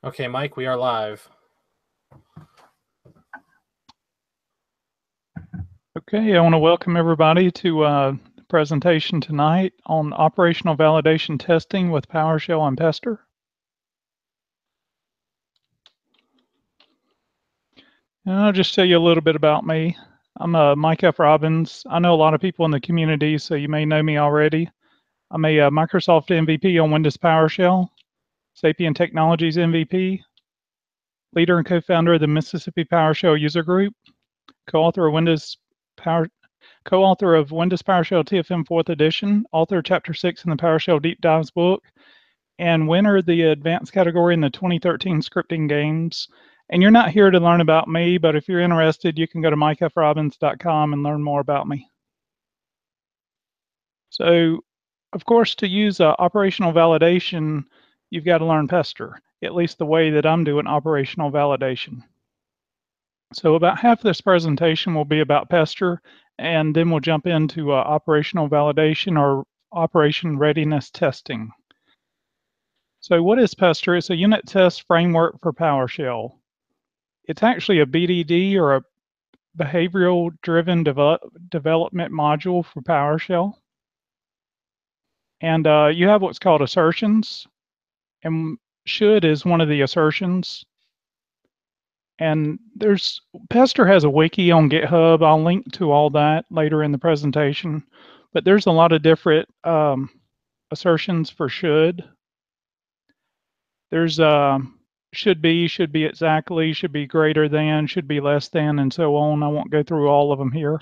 Okay, Mike, we are live. Okay, I want to welcome everybody to the presentation tonight on operational validation testing with PowerShell and Pester. And I'll just tell you a little bit about me. I'm Mike F Robbins. I know a lot of people in the community, so you may know me already. I'm a Microsoft MVP on Windows PowerShell, Sapient Technologies MVP, leader and co-founder of the Mississippi PowerShell user group, co-author of Windows PowerShell TFM 4th edition, author of Chapter 6 in the PowerShell Deep Dives book, and winner of the advanced category in the 2013 scripting games. And you're not here to learn about me, but if you're interested, you can go to mikefrobbins.com and learn more about me. So, of course, to use operational validation, you've got to learn Pester, at least the way that I'm doing operational validation. So about half of this presentation will be about Pester, and then we'll jump into operational validation or operation readiness testing. So what is Pester? It's a unit test framework for PowerShell. It's actually a BDD or a behavioral driven development module for PowerShell. And you have what's called assertions, and should is one of the assertions. And Pester has a wiki on GitHub. I'll link to all that later in the presentation. But there's a lot of different assertions for should. There's should be exactly, should be greater than, should be less than, and so on. I won't go through all of them here.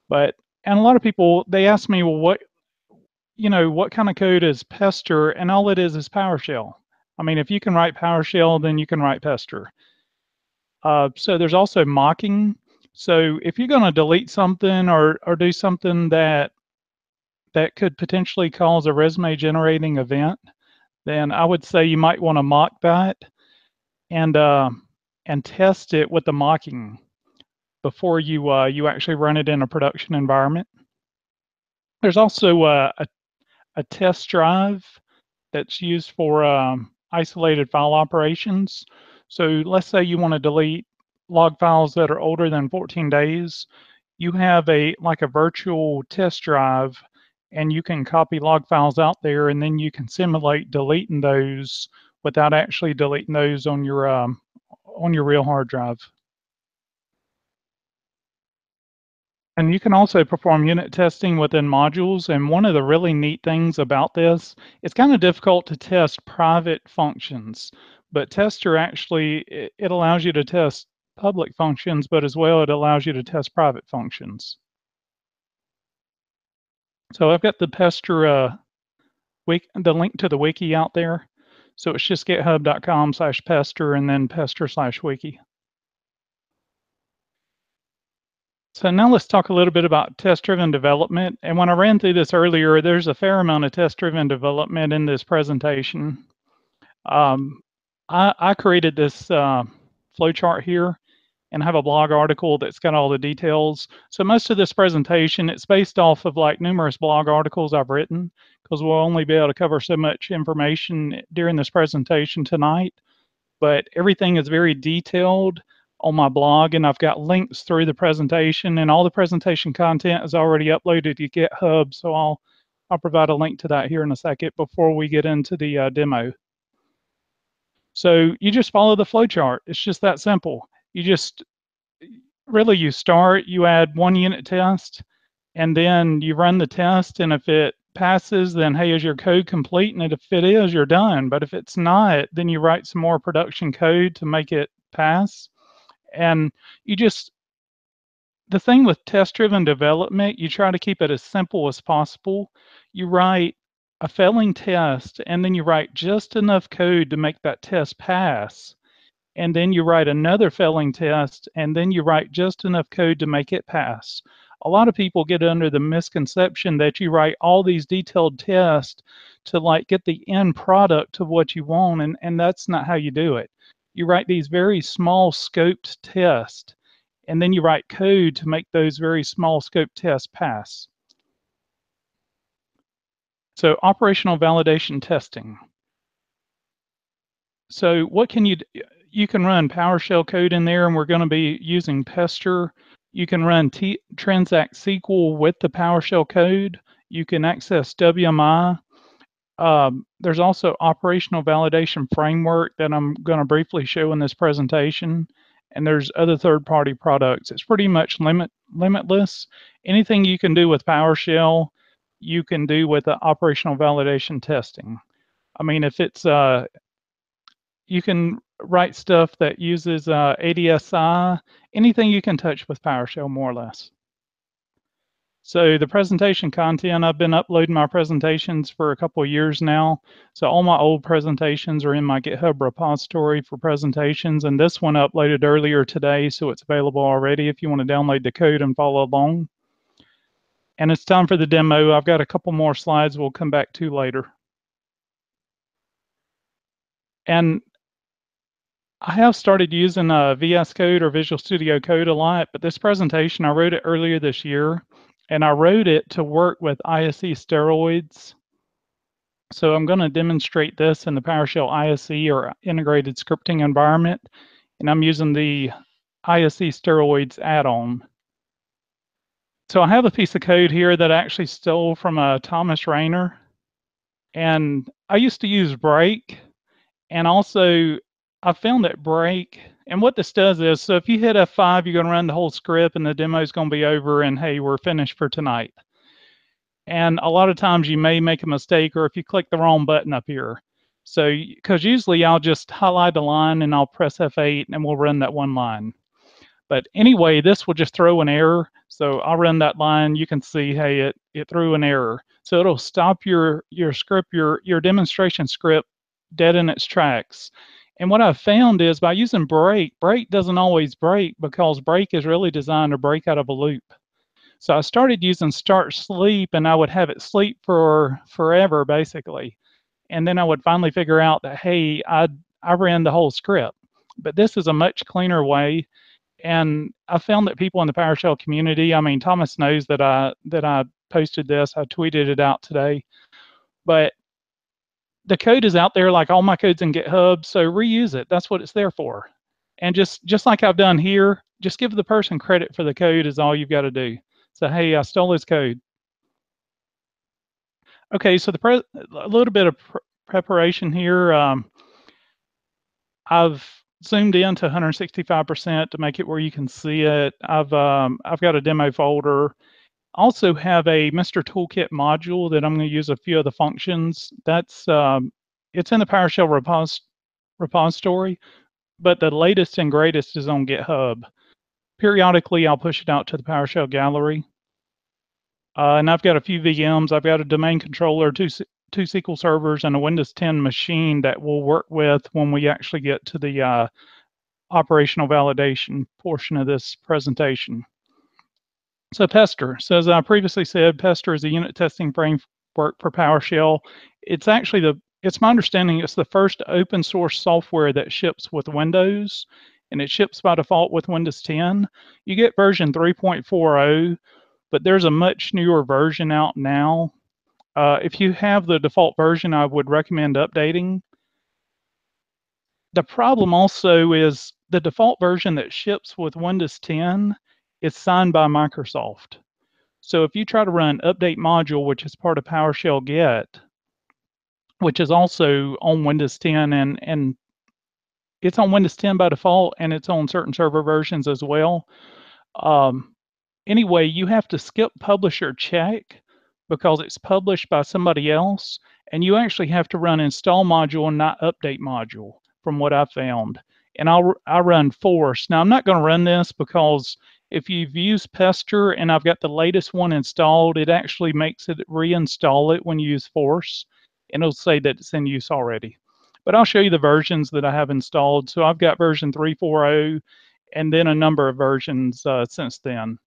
And a lot of people, they ask me, well, what kind of code is Pester? And all it is PowerShell. I mean, if you can write PowerShell, then you can write Pester. So there's also mocking. So if you're going to delete something or do something that could potentially cause a resume generating event, then I would say you might want to mock that and test it with the mocking before you actually run it in a production environment. There's also a test drive that's used for isolated file operations. So let's say you want to delete log files that are older than 14 days. You have a virtual test drive, and you can copy log files out there, and then you can simulate deleting those without actually deleting those on your real hard drive. And you can also perform unit testing within modules. And one of the really neat things about this, it's kind of difficult to test private functions, but Tester actually, it allows you to test public functions, but as well, it allows you to test private functions. So I've got the Pester, the link to the wiki out there. So it's just github.com/Pester and then Pester/wiki. So now let's talk a little bit about test-driven development. And when I ran through this earlier, there's a fair amount of test-driven development in this presentation. I created this flowchart here and have a blog article that's got all the details. So most of this presentation, it's based off of numerous blog articles I've written, because we'll only be able to cover so much information during this presentation tonight. But everything is very detailed on my blog, and I've got links through the presentation, and all the presentation content is already uploaded to GitHub. So I'll provide a link to that here in a second before we get into the demo. So you just follow the flowchart. It's just that simple. You start, you add one unit test, and then you run the test, and if it passes, then hey, is your code complete? And if it is, you're done. But if it's not, then you write some more production code to make it pass. And the thing with test-driven development, you try to keep it as simple as possible. You write a failing test, and then you write just enough code to make that test pass. And then you write another failing test, and then you write just enough code to make it pass. A lot of people get under the misconception that you write all these detailed tests to get the end product of what you want, and that's not how you do it. You write these very small scoped tests, and then you write code to make those very small scope tests pass. So operational validation testing. So what can you do? You can run PowerShell code in there, and we're going to be using Pester. You can run transact SQL with the PowerShell code. You can access WMI. There's also operational validation framework that I'm going to briefly show in this presentation. And there's other third-party products. It's pretty much limitless. Anything you can do with PowerShell, you can do with the operational validation testing. I mean, if it's you can write stuff that uses ADSI, anything you can touch with PowerShell, more or less. So the presentation content, I've been uploading my presentations for a couple of years now. So all my old presentations are in my GitHub repository for presentations, and this one uploaded earlier today, so it's available already if you want to download the code and follow along. And it's time for the demo. I've got a couple more slides we'll come back to later. And I have started using VS Code or Visual Studio Code a lot, but this presentation, I wrote it earlier this year, and I wrote it to work with ISE steroids. So I'm going to demonstrate this in the PowerShell ISE or Integrated Scripting Environment, and I'm using the ISE steroids add-on. So I have a piece of code here that I actually stole from Thomas Rayner, and I used to use break, and also I found that break, and what this does is, so if you hit F5, you're going to run the whole script and the demo is going to be over and hey, we're finished for tonight. And a lot of times you may make a mistake or if you click the wrong button up here. So, because usually I'll just highlight a line and I'll press F8 and we'll run that one line. But anyway, this will just throw an error. So I'll run that line. You can see, hey, it threw an error. So it'll stop your script, your demonstration script dead in its tracks. And what I've found is by using break doesn't always break because break is really designed to break out of a loop. So I started using start sleep, and I would have it sleep for forever, basically. And then I would finally figure out that, hey, I ran the whole script. But this is a much cleaner way. And I found that people in the PowerShell community, I mean, Thomas knows that I posted this, I tweeted it out today. But the code is out there, like all my code's in GitHub, so reuse it. That's what it's there for. And just like I've done here, just give the person credit for the code is all you've got to do. So, hey, I stole his code. Okay, so a little bit of preparation here. I've zoomed in to 165% to make it where you can see it. I've got a demo folder. Also have a Mr. Toolkit module that I'm going to use a few of the functions. That's it's in the PowerShell repository, but the latest and greatest is on GitHub. Periodically, I'll push it out to the PowerShell gallery. And I've got a few VMs. I've got a domain controller, two SQL servers, and a Windows 10 machine that we'll work with when we actually get to the operational validation portion of this presentation. So Pester. So as I previously said, Pester is a unit testing framework for PowerShell. It's actually it's my understanding it's the first open source software that ships with Windows, and it ships by default with Windows 10. You get version 3.40, but there's a much newer version out now. If you have the default version, I would recommend updating. The problem also is the default version that ships with Windows 10 is signed by Microsoft. So if you try to run update module, which is part of PowerShell Get, which is also on Windows 10, and it's on Windows 10 by default, and it's on certain server versions as well. Anyway, you have to skip publisher check because it's published by somebody else, and you actually have to run install module and not update module, from what I found. And I run force. Now, I'm not going to run this because if you've used Pester and I've got the latest one installed, it actually makes it reinstall it when you use force, and it'll say that it's in use already. But I'll show you the versions that I have installed. So I've got version 3.40 and then a number of versions since then.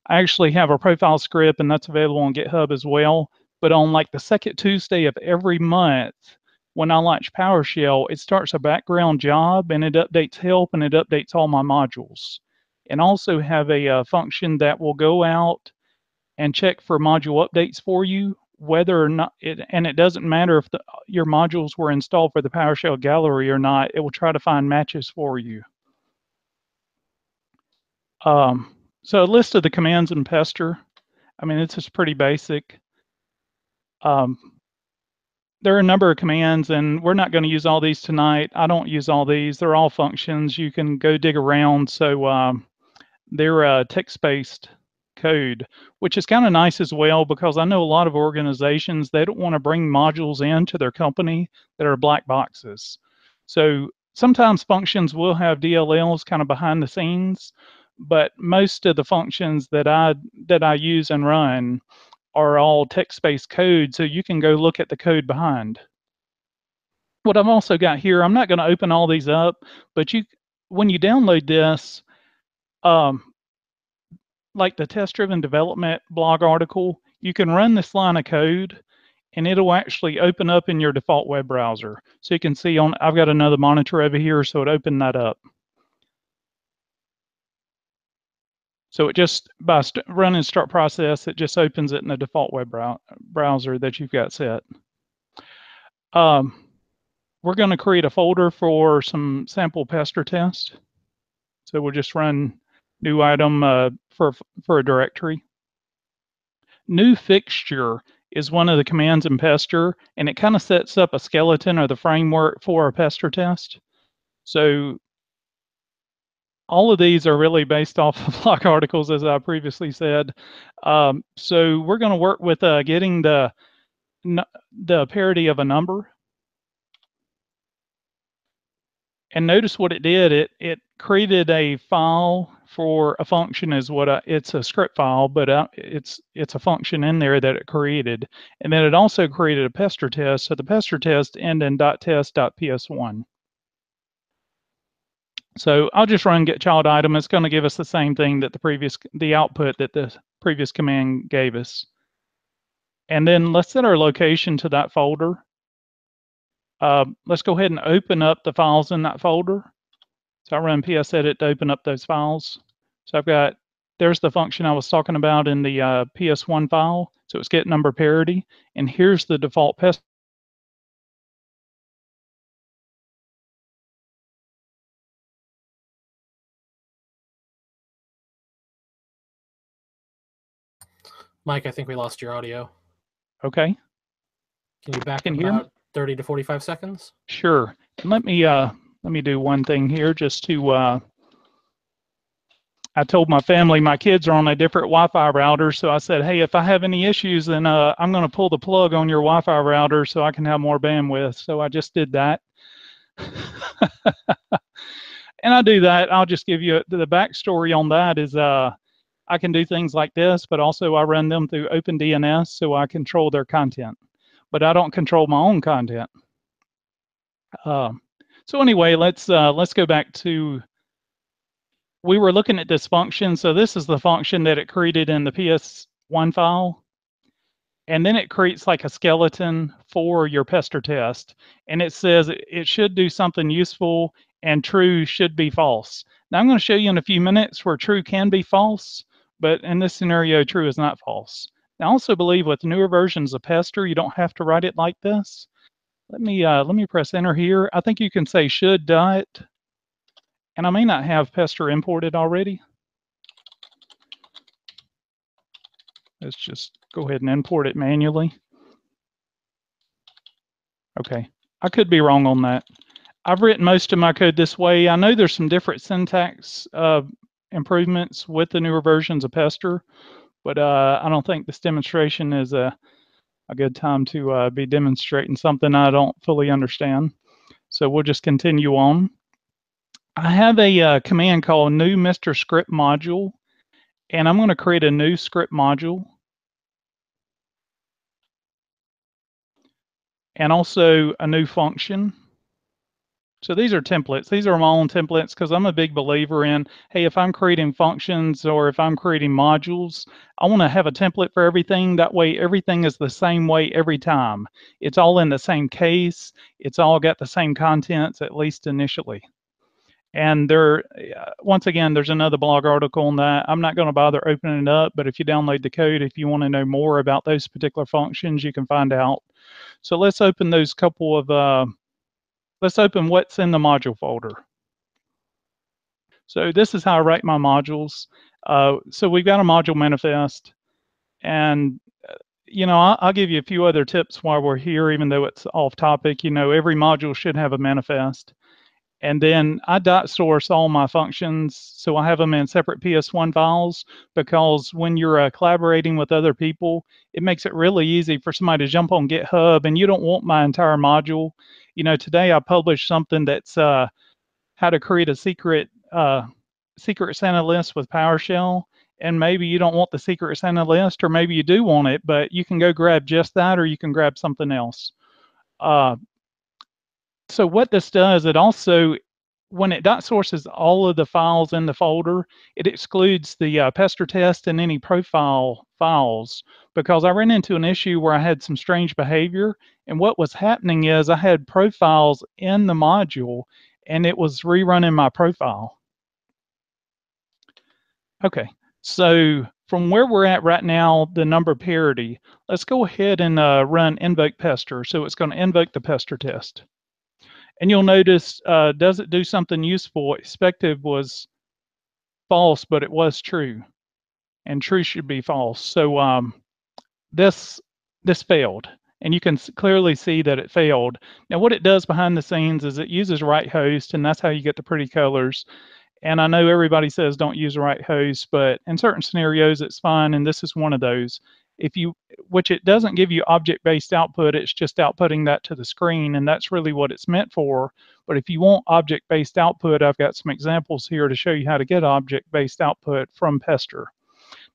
I actually have a profile script, and that's available on GitHub as well. But on like the second Tuesday of every month, when I launch PowerShell, it starts a background job, and it updates help, and it updates all my modules. And also have a function that will go out and check for module updates for you whether or not and it doesn't matter if your modules were installed for the PowerShell gallery or not, it will try to find matches for you. So a list of the commands in Pester. I mean, it's just pretty basic. There are a number of commands, and we're not going to use all these tonight. I don't use all these. They're all functions. You can go dig around. So they're text-based code, which is kind of nice as well, because I know a lot of organizations, they don't want to bring modules into their company that are black boxes. So sometimes functions will have DLLs kind of behind the scenes, but most of the functions that I use and run are all text-based code, so you can go look at the code behind. What I've also got here, I'm not going to open all these up, but when you download this, like the test-driven development blog article, you can run this line of code and it'll actually open up in your default web browser. So you can see I've got another monitor over here, so it opened that up. So it just, by running start process, it just opens it in the default web browser that you've got set. We're going to create a folder for some sample Pester tests. So we'll just run new item for a directory. New fixture is one of the commands in Pester, and it kind of sets up a skeleton or the framework for a Pester test. So all of these are really based off of blog articles, as I previously said. So we're going to work with getting the parity of a number. And notice what it did. It created a file for a function. It's a script file, but it's a function in there that it created. And then it also created a Pester test. So the Pester test end in .test.ps1. So I'll just run get child item. It's going to give us the same thing that the output that the previous command gave us. And then let's set our location to that folder. Let's go ahead and open up the files in that folder. So I run psedit to open up those files. So there's the function I was talking about in the PS1 file. So it's get number parity. And here's the default Pester. Mike, I think we lost your audio. Okay. Can you back up about 30 to 45 seconds? Sure. And let me do one thing here just to, I told my family my kids are on a different Wi-Fi router, so I said, hey, if I have any issues, then I'm going to pull the plug on your Wi-Fi router so I can have more bandwidth. So I just did that. And I do that. I'll just give you the backstory on that is I can do things like this, but also I run them through OpenDNS, so I control their content. But I don't control my own content. So anyway, let's go back to, we were looking at this function. So this is the function that it created in the PS1 file. And then it creates like a skeleton for your Pester test. And it says it should do something useful and true should be false. Now I'm going to show you in a few minutes where true can be false, but in this scenario, true is not false. I also believe with newer versions of Pester, you don't have to write it like this. Let me press enter here. I think you can say should dot, and I may not have Pester imported already. Let's just go ahead and import it manually. Okay, I could be wrong on that. I've written most of my code this way. I know there's some different syntax improvements with the newer versions of Pester, but I don't think this demonstration is a good time to be demonstrating something I don't fully understand. So we'll just continue on. I have a command called new Mr. Script module, and I'm going to create a new script module. And also a new function. So these are templates. These are my own templates because I'm a big believer in, hey, if I'm creating functions or if I'm creating modules, I want to have a template for everything. That way, everything is the same way every time. It's all in the same case. It's all got the same contents, at least initially. And there, once again, there's another blog article on that. I'm not going to bother opening it up, but if you download the code, if you want to know more about those particular functions, you can find out. So let's open those couple of, let's open what's in the module folder. So this is how I write my modules. So we've got a module manifest, and you know, I'll give you a few other tips while we're here, even though it's off topic. You know, every module should have a manifest. And then I dot source all my functions, so I have them in separate PS1 files, because when you're collaborating with other people, it makes it really easy for somebody to jump on GitHub, and you don't want my entire module. You know, today I published something that's how to create a secret Santa list with PowerShell, and maybe you don't want the secret Santa list, or maybe you do want it, but you can go grab just that, or you can grab something else. So what this does, it also, when it dot sources all of the files in the folder, it excludes the pester test and any profile files, because I ran into an issue where I had some strange behavior, and what was happening is I had profiles in the module and it was rerunning my profile. Okay, so from where we're at right now, the number parity, let's go ahead and run invoke pester. So it's going to invoke the pester test. And you'll notice, does it do something useful? Expected was false, but it was true. And true should be false. So this failed. And you can clearly see that it failed. Now what it does behind the scenes is it uses right host, and that's how you get the pretty colors. And I know everybody says don't use right host, but in certain scenarios it's fine, and this is one of those. Which it doesn't give you object-based output, it's just outputting that to the screen, and that's really what it's meant for. But if you want object-based output, I've got some examples here to show you how to get object-based output from Pester.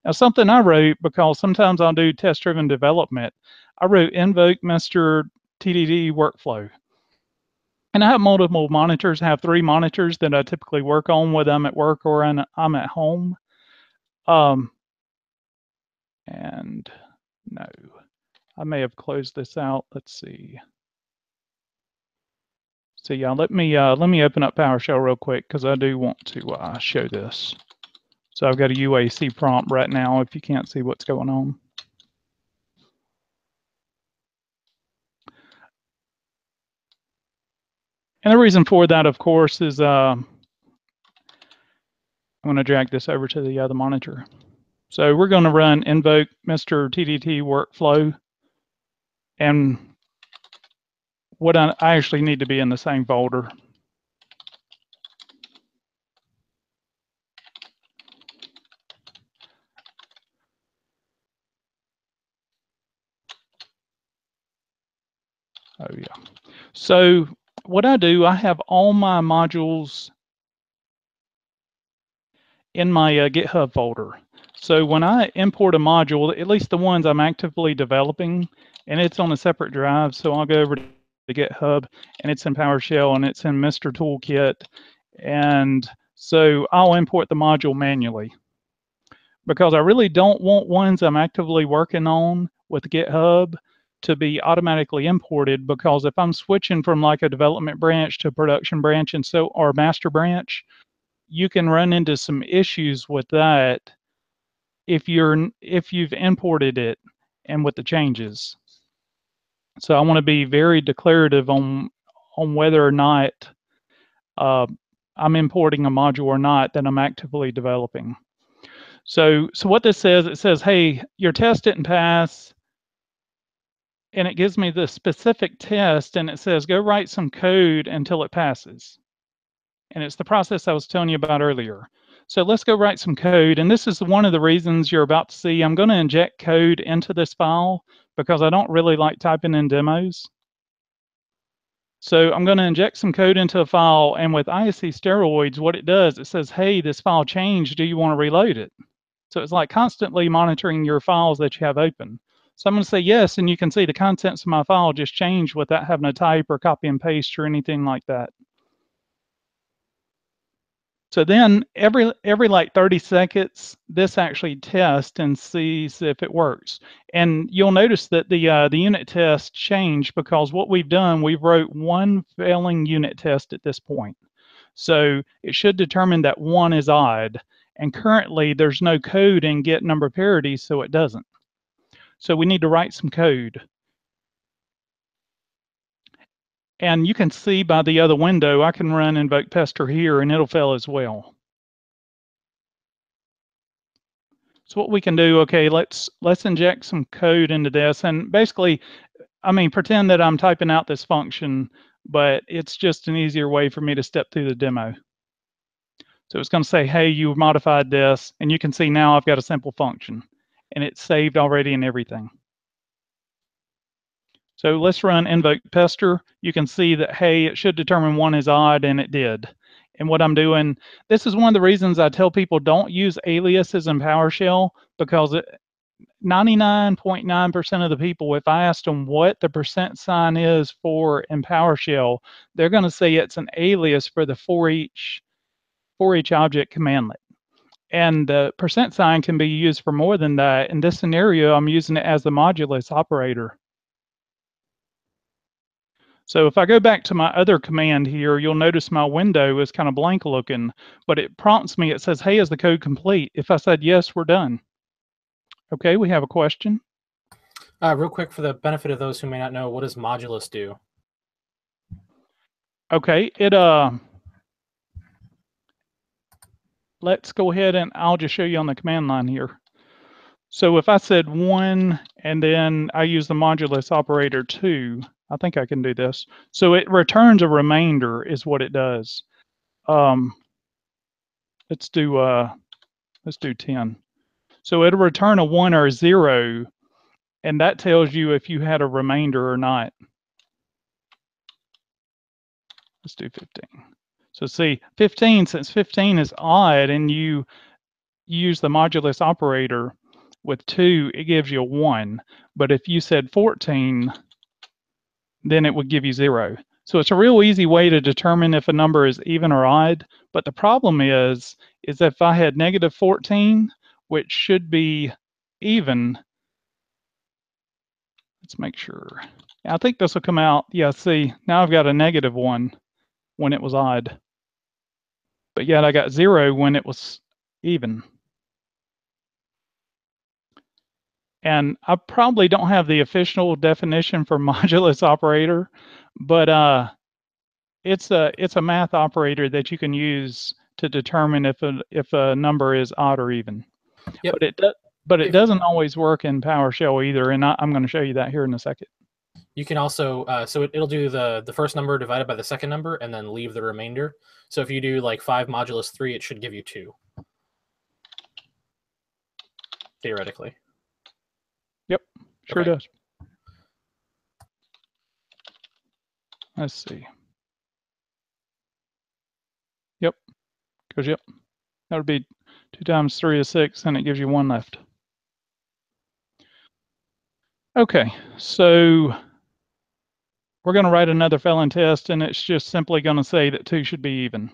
Now something I wrote, because sometimes I'll do test-driven development, I wrote invoke Mr. TDD workflow. And I have multiple monitors. I have 3 monitors that I typically work on, whether I'm at work or I'm at home. And no, I may have closed this out. Let's see. So yeah, let me open up PowerShell real quick, because I do want to show this. So I've got a UAC prompt right now if you can't see what's going on. And the reason for that, of course, is I'm going to drag this over to the other monitor. So we're going to run invoke Mr. TDT workflow. And what I actually need to be in the same folder. Oh yeah. So what I do, I have all my modules in my GitHub folder. So when I import a module, at least the ones I'm actively developing, and it's on a separate drive, so I'll go over to GitHub, and it's in PowerShell, and it's in Mr. Toolkit, and so I'll import the module manually, because I really don't want ones I'm actively working on with GitHub to be automatically imported, because if I'm switching from like a development branch to a production branch or master branch, you can run into some issues with that if you've imported it and with the changes. So I want to be very declarative on whether or not I'm importing a module or not that I'm actively developing. So what this says, it says, hey, your test didn't pass, and it gives me the specific test, and it says go write some code until it passes. And it's the process I was telling you about earlier. So let's go write some code. And this is one of the reasons you're about to see. I'm going to inject code into this file because I don't really like typing in demos. So I'm going to inject some code into a file. And with ISC steroids, what it does, it says, hey, this file changed. Do you want to reload it? So it's like constantly monitoring your files that you have open. So I'm going to say yes. And you can see the contents of my file just changed without having to type or copy and paste or anything like that. So then every like 30 seconds, this actually tests and sees if it works. And you'll notice that the unit test changed, because what we've done, we've wrote one failing unit test at this point. So it should determine that 1 is odd. And currently there's no code in get number parity, so it doesn't. So we need to write some code. And you can see by the other window, I can run invoke pester here and it'll fail as well. So what we can do, okay, let's inject some code into this. And basically, I mean, pretend that I'm typing out this function, but it's just an easier way for me to step through the demo. So it's going to say, hey, you modified this, and you can see now I've got a simple function, and it's saved already and everything. So let's run invoke pester. You can see that, hey, it should determine 1 is odd, and it did. And what I'm doing, this is one of the reasons I tell people don't use aliases in PowerShell, because 99.9% of the people, if I asked them what the % is for in PowerShell, they're going to say it's an alias for the for each object commandlet. And the % can be used for more than that. In this scenario, I'm using it as the modulus operator. So if I go back to my other command here, you'll notice my window is kind of blank looking, but it prompts me, it says, hey, is the code complete? If I said yes, we're done. Okay, we have a question. Real quick, for the benefit of those who may not know, what does modulus do? Okay, let's go ahead and I'll just show you on the command line here. So if I said 1 and then I use the modulus operator 2, I think I can do this. So it returns a remainder is what it does. Let's do 10. So it'll return a 1 or a 0, and that tells you if you had a remainder or not. Let's do 15. So see, 15, since 15 is odd and you use the modulus operator with 2, it gives you a 1. But if you said 14, then it would give you 0. So it's a real easy way to determine if a number is even or odd. But the problem is if I had negative 14, which should be even, let's make sure. I think this will come out. Yeah, see, now I've got a negative 1 when it was odd. But yet I got 0 when it was even. And I probably don't have the official definition for modulus operator, but it's a math operator that you can use to determine if a number is odd or even. Yep. But it doesn't always work in PowerShell either, and I'm going to show you that here in a second. You can also, so it'll do the first number divided by the second number and then leave the remainder. So if you do like 5 modulus 3, it should give you 2. Theoretically. Yep, sure Okay. does. Let's see. Yep, goes yep. That would be 2 times 3 is 6, and it gives you 1 left. Okay, so we're going to write another failing test, and it's just simply going to say that 2 should be even.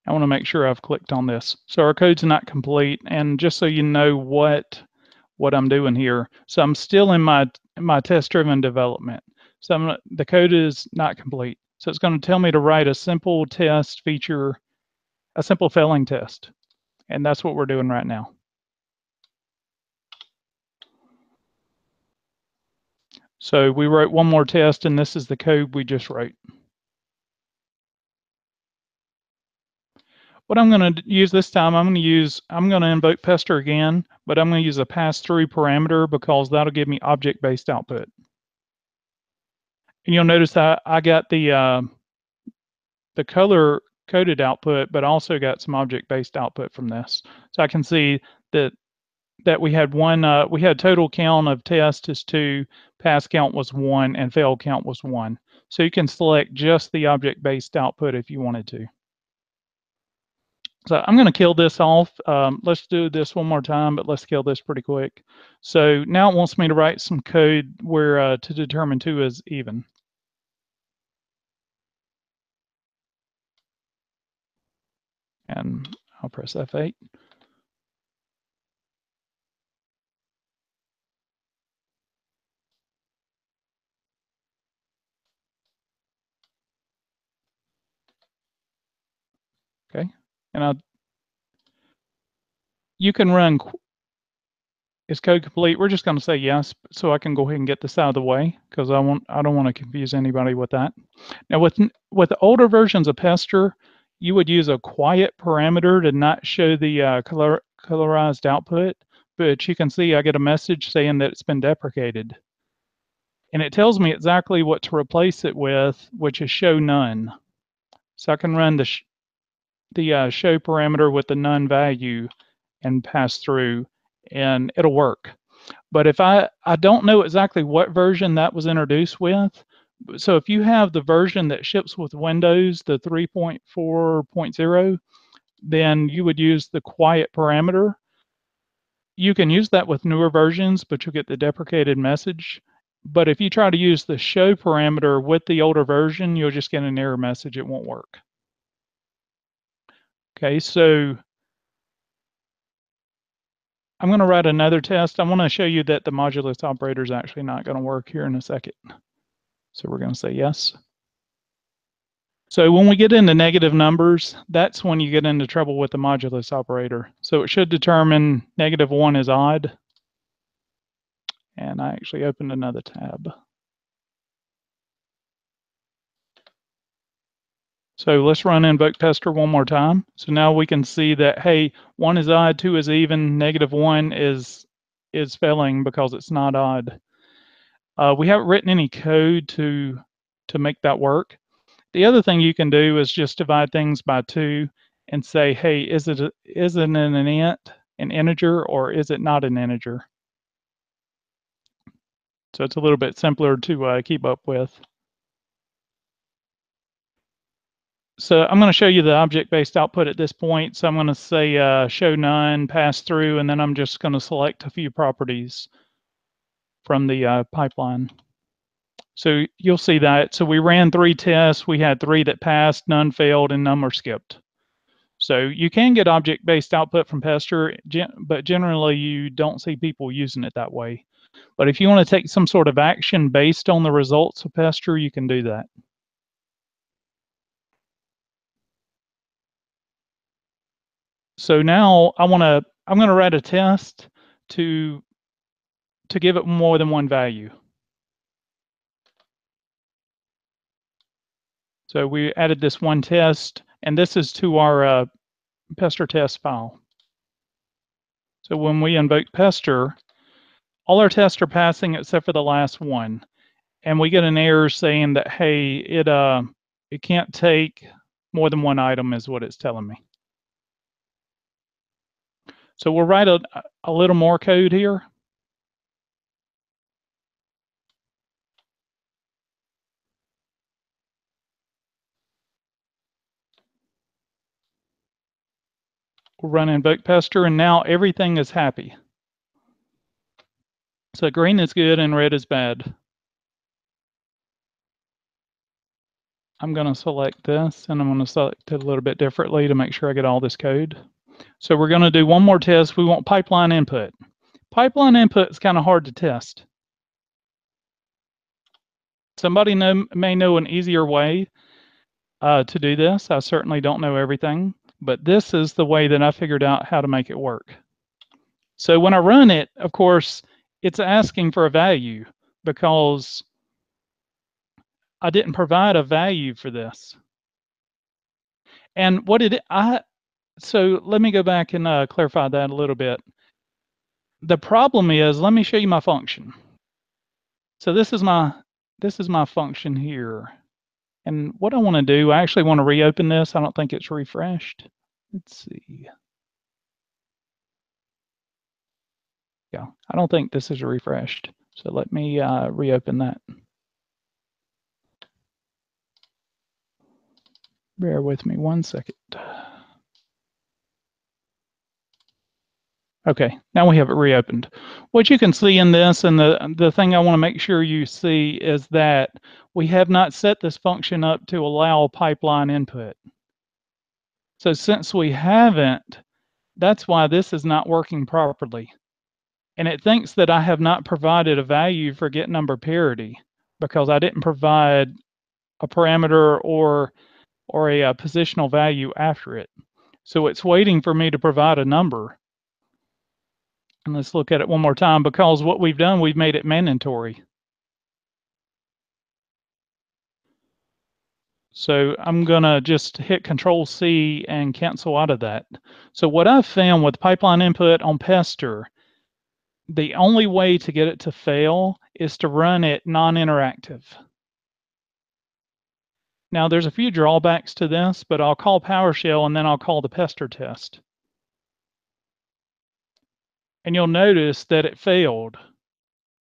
I want to make sure I've clicked on this. So our code's not complete, and just so you know what I'm doing here. So I'm still in my test-driven development. So the code is not complete. So it's going to tell me to write a simple test feature, a simple failing test. And that's what we're doing right now. So we wrote one more test, and this is the code we just wrote. What I'm going to use this time, I'm going to invoke pester again, but I'm going to use a pass-through parameter because that'll give me object-based output. And you'll notice that I got the color coded output, but also got some object-based output from this. So I can see that we had we had total count of test is 2, pass count was 1, and fail count was 1. So you can select just the object-based output if you wanted to. So I'm going to kill this off. Let's do this one more time, but let's kill this pretty quick. So now it wants me to write some code where to determine 2 is even. And I'll press F8. Okay, and you can run. Is code complete? We're just going to say yes, so I can go ahead and get this out of the way because I don't want to confuse anybody with that. Now, with the older versions of Pester, you would use a quiet parameter to not show the colorized output, but you can see I get a message saying that it's been deprecated, and it tells me exactly what to replace it with, which is show none. So I can run the show parameter with the none value and pass through, and it'll work. But if I don't know exactly what version that was introduced with, so if you have the version that ships with Windows, the 3.4.0, then you would use the quiet parameter. You can use that with newer versions, but you'll get the deprecated message. But if you try to use the show parameter with the older version, you'll just get an error message. It won't work. Okay, so I'm going to write another test. I want to show you that the modulus operator is actually not going to work here in a second. So we're going to say yes. So when we get into negative numbers, that's when you get into trouble with the modulus operator. So it should determine -1 is odd. And I actually opened another tab. So let's run invoke pester one more time. So now we can see that, hey, 1 is odd, 2 is even, -1 is failing because it's not odd. We haven't written any code to make that work. The other thing you can do is just divide things by 2 and say, hey, is it an int, an integer, or is it not an integer? So it's a little bit simpler to keep up with. So I'm going to show you the object-based output at this point. So I'm going to say show none, pass through, and then I'm just going to select a few properties from the pipeline. So you'll see that. So we ran 3 tests. We had 3 that passed, none failed, and none were skipped. So you can get object-based output from Pester, but generally you don't see people using it that way. But if you want to take some sort of action based on the results of Pester, you can do that. So now I'm going to write a test to give it more than one value. So we added this one test, and this is to our Pester test file. So when we invoke Pester, all our tests are passing except for the last one. And we get an error saying that, hey, it can't take more than one item is what it's telling me. So we'll write a little more code here. We'll run invoke Pester, and now everything is happy. So green is good and red is bad. I'm going to select this, and I'm going to select it a little bit differently to make sure I get all this code. So we're going to do one more test. We want pipeline input. Pipeline input is kind of hard to test. Somebody may know an easier way to do this. I certainly don't know everything, but this is the way that I figured out how to make it work. So when I run it, of course, it's asking for a value because I didn't provide a value for this. And what did so let me go back and clarify that a little bit. The problem is, let me show you my function. So this is my function here. And what I want to do, I actually want to reopen this. I don't think it's refreshed. Let's see. Yeah, I don't think this is refreshed. So let me reopen that. Bear with me 1 second. Okay, now we have it reopened. What you can see in this, and the thing I want to make sure you see, is that we have not set this function up to allow pipeline input. So since we haven't, that's why this is not working properly. And it thinks that I have not provided a value for getNumber parity because I didn't provide a parameter or or a positional value after it. So it's waiting for me to provide a number. And let's look at it one more time, because what we've done, we've made it mandatory. So I'm gonna just hit Control C and cancel out of that. So what I've found with pipeline input on Pester, the only way to get it to fail is to run it non-interactive. Now there's a few drawbacks to this, but I'll call PowerShell and then I'll call the Pester test. And you'll notice that it failed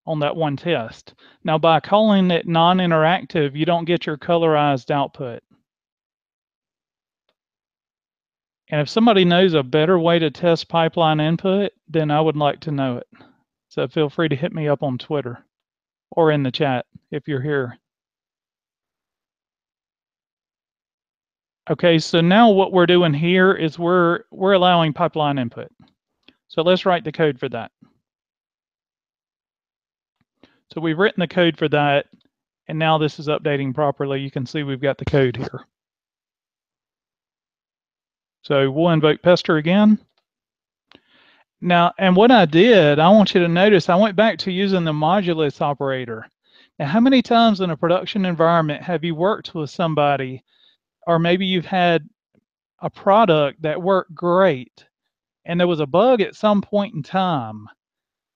on that one test. Now by calling it non-interactive, you don't get your colorized output. And if somebody knows a better way to test pipeline input, then I would like to know it. So feel free to hit me up on Twitter or in the chat if you're here. Okay, so now what we're doing here is we're allowing pipeline input. So let's write the code for that. So we've written the code for that, and now this is updating properly. You can see we've got the code here. So we'll invoke Pester again. Now, and what I did, I want you to notice, I went back to using the modulus operator. Now, how many times in a production environment have you worked with somebody, or maybe you've had a product that worked great, and there was a bug at some point in time,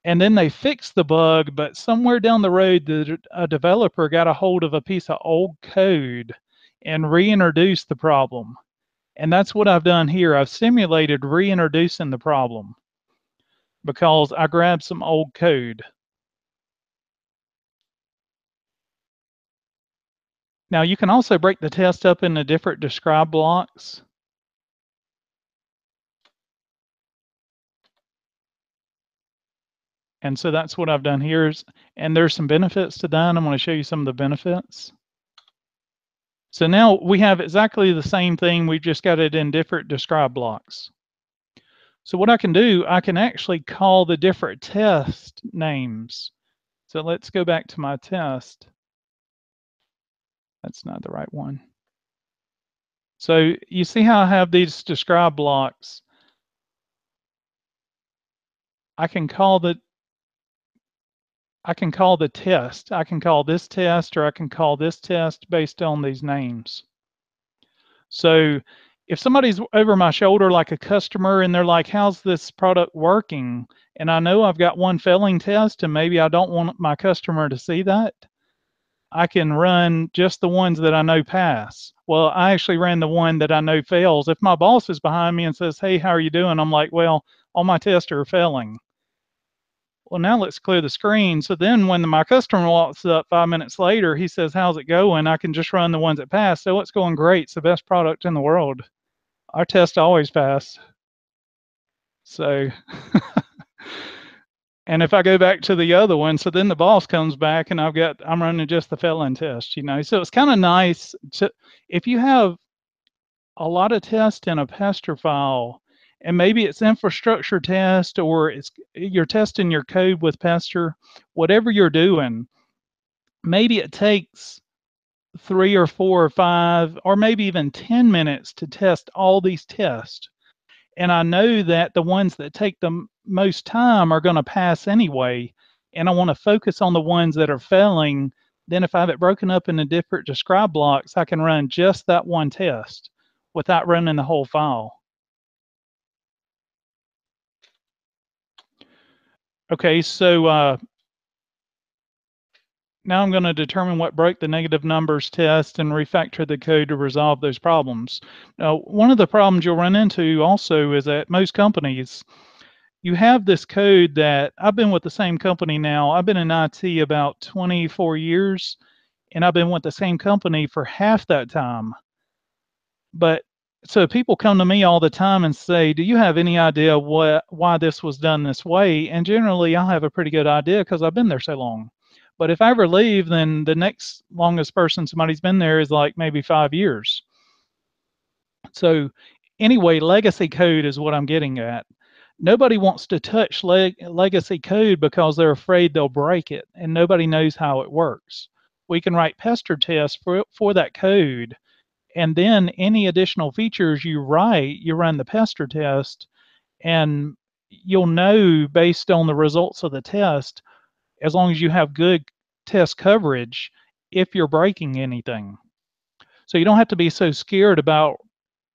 and then they fixed the bug, but somewhere down the road, a developer got a hold of a piece of old code and reintroduced the problem. And that's what I've done here. I've simulated reintroducing the problem because I grabbed some old code. Now you can also break the test up into different describe blocks. And so that's what I've done here. And there's some benefits to that. I'm going to show you some of the benefits. So now we have exactly the same thing. We've just got it in different describe blocks. So what I can do, I can actually call the different test names. So let's go back to my test. That's not the right one. So you see how I have these describe blocks. I can call the test. I can call this test, or I can call this test based on these names. So if somebody's over my shoulder, like a customer, and they're like, how's this product working? And I know I've got one failing test, and maybe I don't want my customer to see that, I can run just the ones that I know pass. Well, I actually ran the one that I know fails. If my boss is behind me and says, hey, how are you doing? I'm like, well, all my tests are failing. Well, now let's clear the screen. So then when my customer walks up 5 minutes later, he says, how's it going? I can just run the ones that pass. So it's going great. It's the best product in the world. Our tests always pass. So, and if I go back to the other one, so then the boss comes back and I'm running just the failing test, you know. So it's kind of nice to, if you have a lot of tests in a Pester file, and maybe it's infrastructure test, or you're testing your code with Pester, whatever you're doing, maybe it takes 3 or 4 or 5 or maybe even 10 minutes to test all these tests. And I know that the ones that take the most time are going to pass anyway, and I want to focus on the ones that are failing. Then if I have it broken up into different describe blocks, I can run just that one test without running the whole file. Okay, so now I'm going to determine what broke the negative numbers test and refactor the code to resolve those problems. Now, one of the problems you'll run into also is that most companies, you have this code that, I've been with the same company now. I've been in IT about 24 years, and I've been with the same company for half that time. But so people come to me all the time and say, do you have any idea why this was done this way? And generally I'll have a pretty good idea because I've been there so long. But if I ever leave, then the next longest person somebody's been there is like maybe 5 years. So anyway, legacy code is what I'm getting at. Nobody wants to touch legacy code because they're afraid they'll break it, and nobody knows how it works. We can write Pester tests for that code, And then any additional features you write, you run the Pester test, and you'll know based on the results of the test, as long as you have good test coverage, if you're breaking anything. So you don't have to be so scared about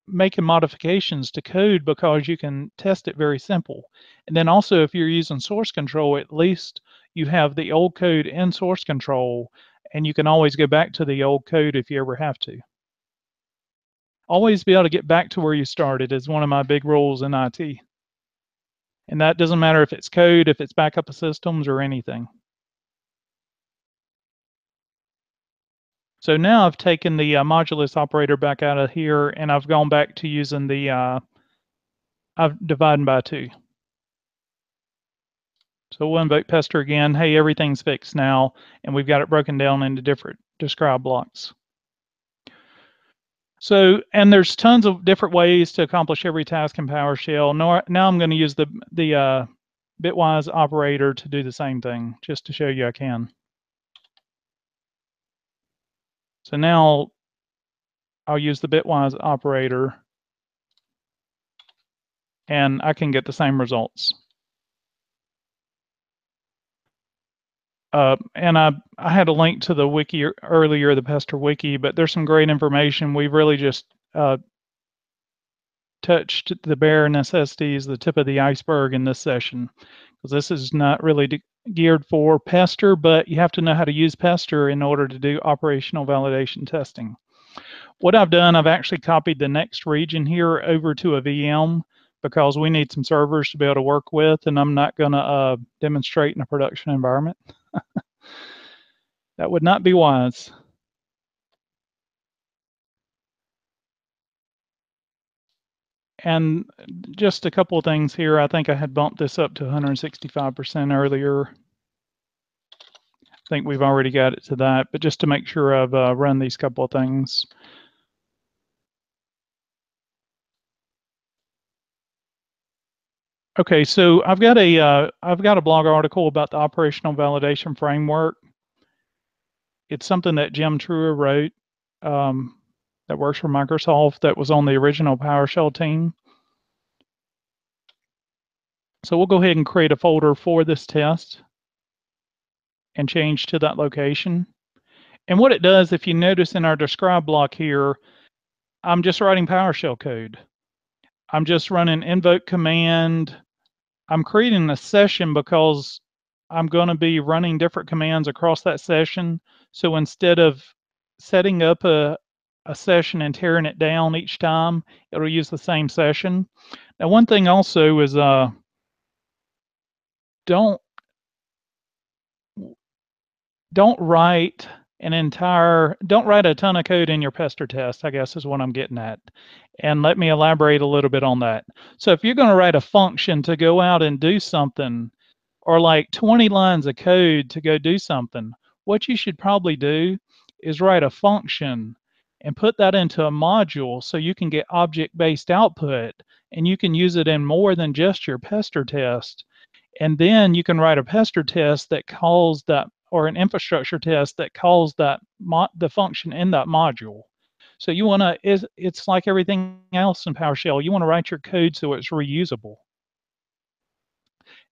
making modifications to code because you can test it very simple. And then also if you're using source control, at least you have the old code in source control, and you can always go back to the old code if you ever have to. Always be able to get back to where you started is one of my big rules in IT. And that doesn't matter if it's code, if it's backup of systems, or anything. So now I've taken the modulus operator back out of here, and I've gone back to using the dividing by 2. So we'll invoke Pester again. Hey, everything's fixed now, and we've got it broken down into different describe blocks. So, and there's tons of different ways to accomplish every task in PowerShell. Now I'm going to use the bitwise operator to do the same thing, just to show you I can. So now I'll use the bitwise operator, and I can get the same results. And I had a link to the wiki earlier, the Pester wiki, but there's some great information. We've really just touched the bare necessities, the tip of the iceberg in this session, because this is not really geared for Pester, but you have to know how to use Pester in order to do operational validation testing. What I've done, I've actually copied the next region here over to a VM because we need some servers to be able to work with, and I'm not going to demonstrate in a production environment. That would not be wise. And just a couple of things here. I think I had bumped this up to 165% earlier. I think we've already got it to that, but just to make sure I've run these couple of things. Okay, so I've got a blog article about the operational validation framework. It's something that Jim Truer wrote that works for Microsoft, that was on the original PowerShell team. So we'll go ahead and create a folder for this test and change to that location. And what it does, if you notice in our describe block here, I'm just writing PowerShell code. I'm just running invoke command. I'm creating a session because I'm going to be running different commands across that session. So instead of setting up a session and tearing it down each time, it'll use the same session. Now, one thing also is don't write don't write a ton of code in your Pester test, I guess is what I'm getting at. And let me elaborate a little bit on that. So if you're going to write a function to go out and do something, or like 20 lines of code to go do something, what you should probably do is write a function and put that into a module so you can get object-based output, and you can use it in more than just your Pester test. And then you can write a Pester test that calls that, or an infrastructure test that calls that the function in that module. So you want to, it's like everything else in PowerShell. You want to write your code so it's reusable.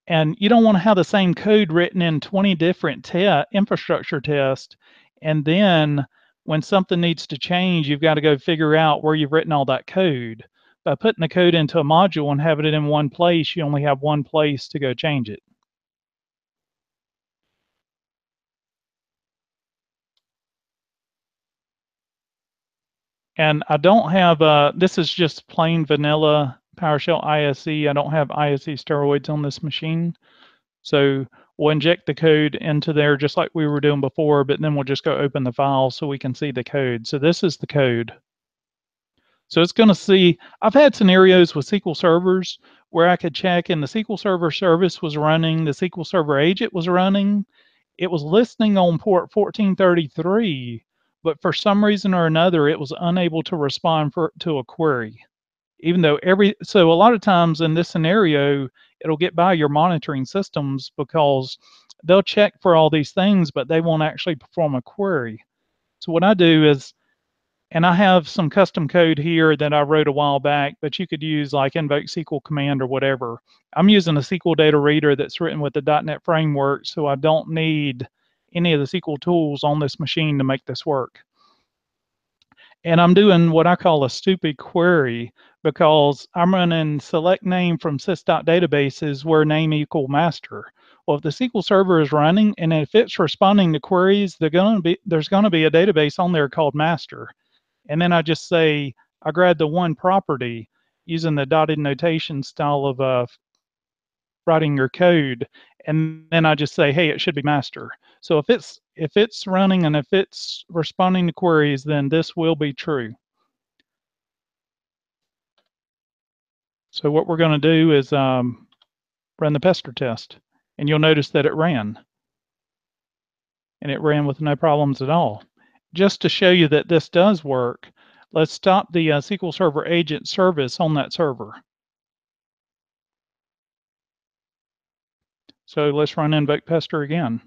And you don't want to have the same code written in 20 different infrastructure tests, and then when something needs to change, you've got to go figure out where you've written all that code. By putting the code into a module and having it in one place, you only have one place to go change it. And I don't have, this is just plain vanilla PowerShell ISE. I don't have ISE steroids on this machine. So we'll inject the code into there just like we were doing before, but then we'll just go open the file so we can see the code. So this is the code. So it's going to see, I've had scenarios with SQL servers where I could check and the SQL Server service was running, the SQL Server agent was running, it was listening on port 1433, but for some reason or another, it was unable to respond to a query. Even though so a lot of times in this scenario, it'll get by your monitoring systems because they'll check for all these things, but they won't actually perform a query. So what I do is And I have some custom code here that I wrote a while back, but you could use like invoke SQL command or whatever. I'm using a SQL data reader that's written with the .NET framework, so I don't need any of the SQL tools on this machine to make this work. And I'm doing what I call a stupid query because I'm running select name from sys.databases where name equal master. Well, if the SQL server is running and if it's responding to queries, there's going to be a database on there called master. And then I just say, I grab the one property using the dotted notation style of writing your code. And then I just say, hey, it should be master. So if it's running and if it's responding to queries, then this will be true. So what we're going to do is run the pester test. And you'll notice that it ran. And it ran with no problems at all. Just to show you that this does work, let's stop the SQL Server agent service on that server. So let's run invoke pester again.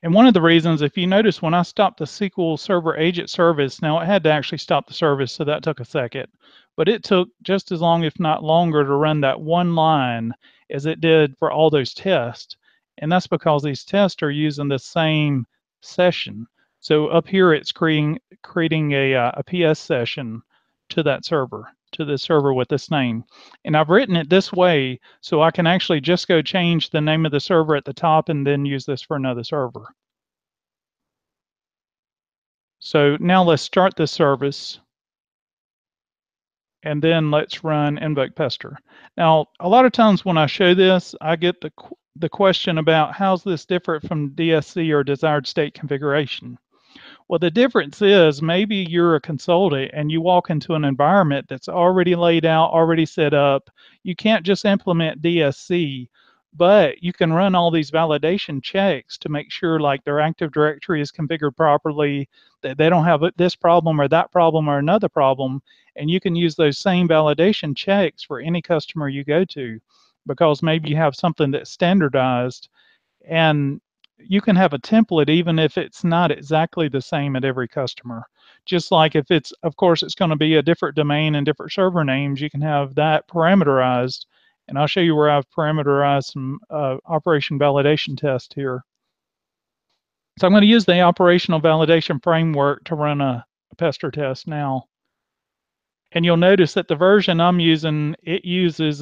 And one of the reasons, if you notice, when I stopped the SQL Server agent service, now it had to actually stop the service, so that took a second. But it took just as long, if not longer, to run that one line as it did for all those tests. And that's because these tests are using the same session. So up here, it's creating a PS session to that server, to the server with this name. And I've written it this way so I can actually just go change the name of the server at the top and then use this for another server. So now let's start this service. And then let's run invoke pester. Now, a lot of times when I show this, I get the question about how's this different from DSC or desired state configuration. Well, the difference is maybe you're a consultant and you walk into an environment that's already laid out, already set up. You can't just implement DSC, but you can run all these validation checks to make sure like their Active Directory is configured properly, that they don't have this problem or that problem or another problem. And you can use those same validation checks for any customer you go to, because maybe you have something that's standardized, and you can have a template even if it's not exactly the same at every customer. Just like if it's, of course, it's going to be a different domain and different server names, you can have that parameterized. And I'll show you where I've parameterized some operation validation tests here. So I'm going to use the operational validation framework to run a pester test now. And you'll notice that the version I'm using, it uses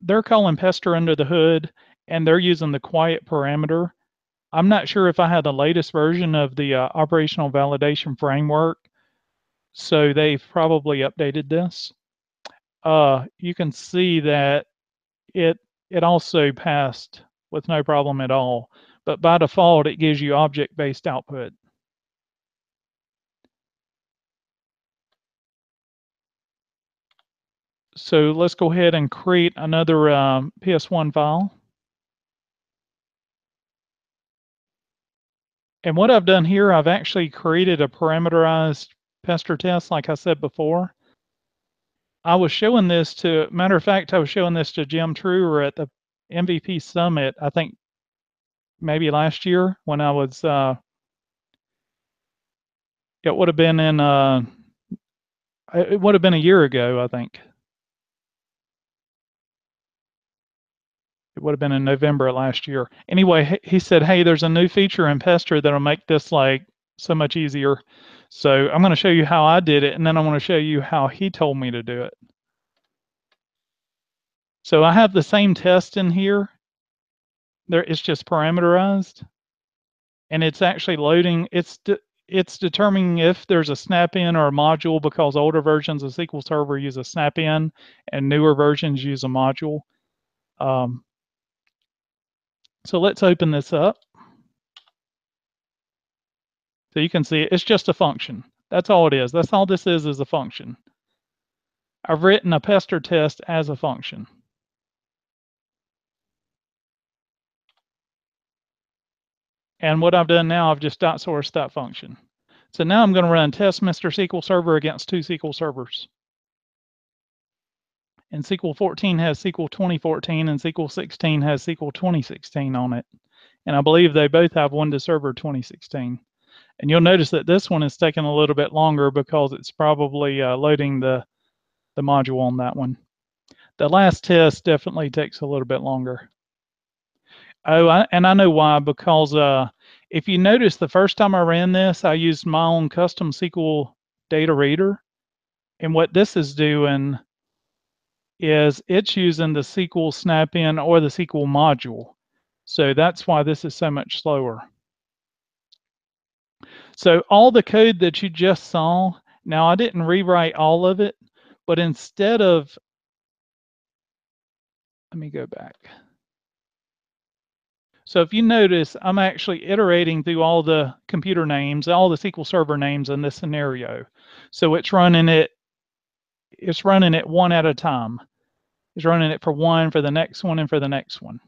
they're calling pester under the hood, and they're using the quiet parameter. I'm not sure if I had the latest version of the operational validation framework, so they've probably updated this. You can see that it also passed with no problem at all, but by default it gives you object-based output. So let's go ahead and create another PS1 file. And what I've done here, I've actually created a parameterized pester test, like I said before. I was showing this to, matter of fact, I was showing this to Jim Truer at the MVP Summit, I think maybe last year when I was, it would have been it would have been a year ago, I think. It would have been in November of last year. Anyway, he said, hey, there's a new feature in Pester that'll make this like so much easier. So I'm going to show you how I did it, and then I want to show you how he told me to do it. So I have the same test in here. It's just parameterized, and it's actually loading. It's determining if there's a snap-in or a module, because older versions of SQL Server use a snap-in and newer versions use a module. So let's open this up. So you can see it's just a function. That's all it is. That's all this is a function. I've written a pester test as a function. And what I've done now, I've just .sourced that function. So now I'm going to run test Mr. SQL Server against two SQL servers. And SQL 14 has SQL 2014 and SQL 16 has SQL 2016 on it. And I believe they both have Windows Server 2016. And you'll notice that this one is taking a little bit longer because it's probably loading the module on that one. The last test definitely takes a little bit longer. Oh, and I know why, because if you notice the first time I ran this, I used my own custom SQL data reader. And what this is doing is it's using the SQL snap-in or the SQL module. So that's why this is so much slower. So all the code that you just saw, now I didn't rewrite all of it, but instead of, let me go back. So if you notice, I'm actually iterating through all the computer names, all the SQL Server names in this scenario. So it's running it one at a time. It's running it for one, for the next one, and for the next one.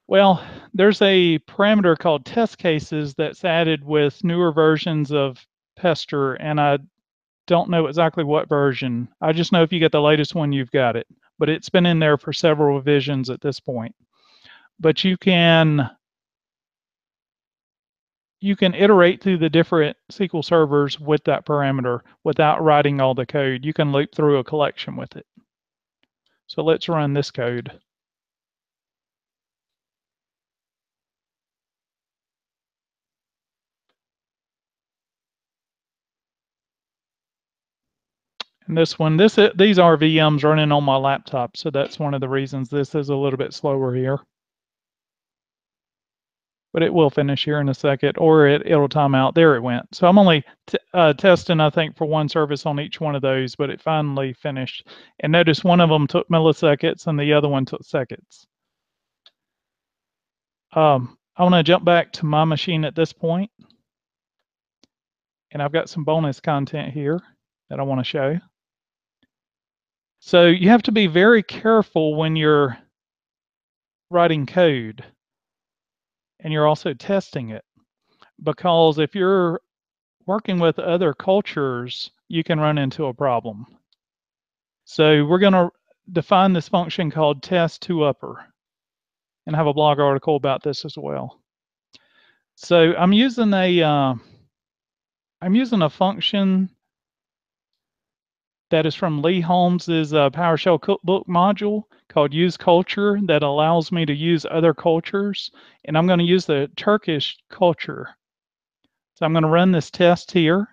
Well, there's a parameter called test cases that's added with newer versions of Pester, and I don't know exactly what version. I just know if you get the latest one, you've got it. But it's been in there for several revisions at this point. But you can iterate through the different SQL servers with that parameter without writing all the code. You can loop through a collection with it. So let's run this code. And this one, these are VMs running on my laptop, so that's one of the reasons this is a little bit slower here. But it will finish here in a second, or it'll time out. There it went. So I'm only testing, I think, for one service on each one of those, but it finally finished. And notice one of them took milliseconds and the other one took seconds. I want to jump back to my machine at this point. And I've got some bonus content here that I want to show. So you have to be very careful when you're writing code and you're also testing it, because if you're working with other cultures, you can run into a problem. So we're going to define this function called test to upper, and I have a blog article about this as well. So I'm using a function that is from Lee Holmes's PowerShell cookbook module called use culture that allows me to use other cultures. And I'm going to use the Turkish culture. So I'm going to run this test here.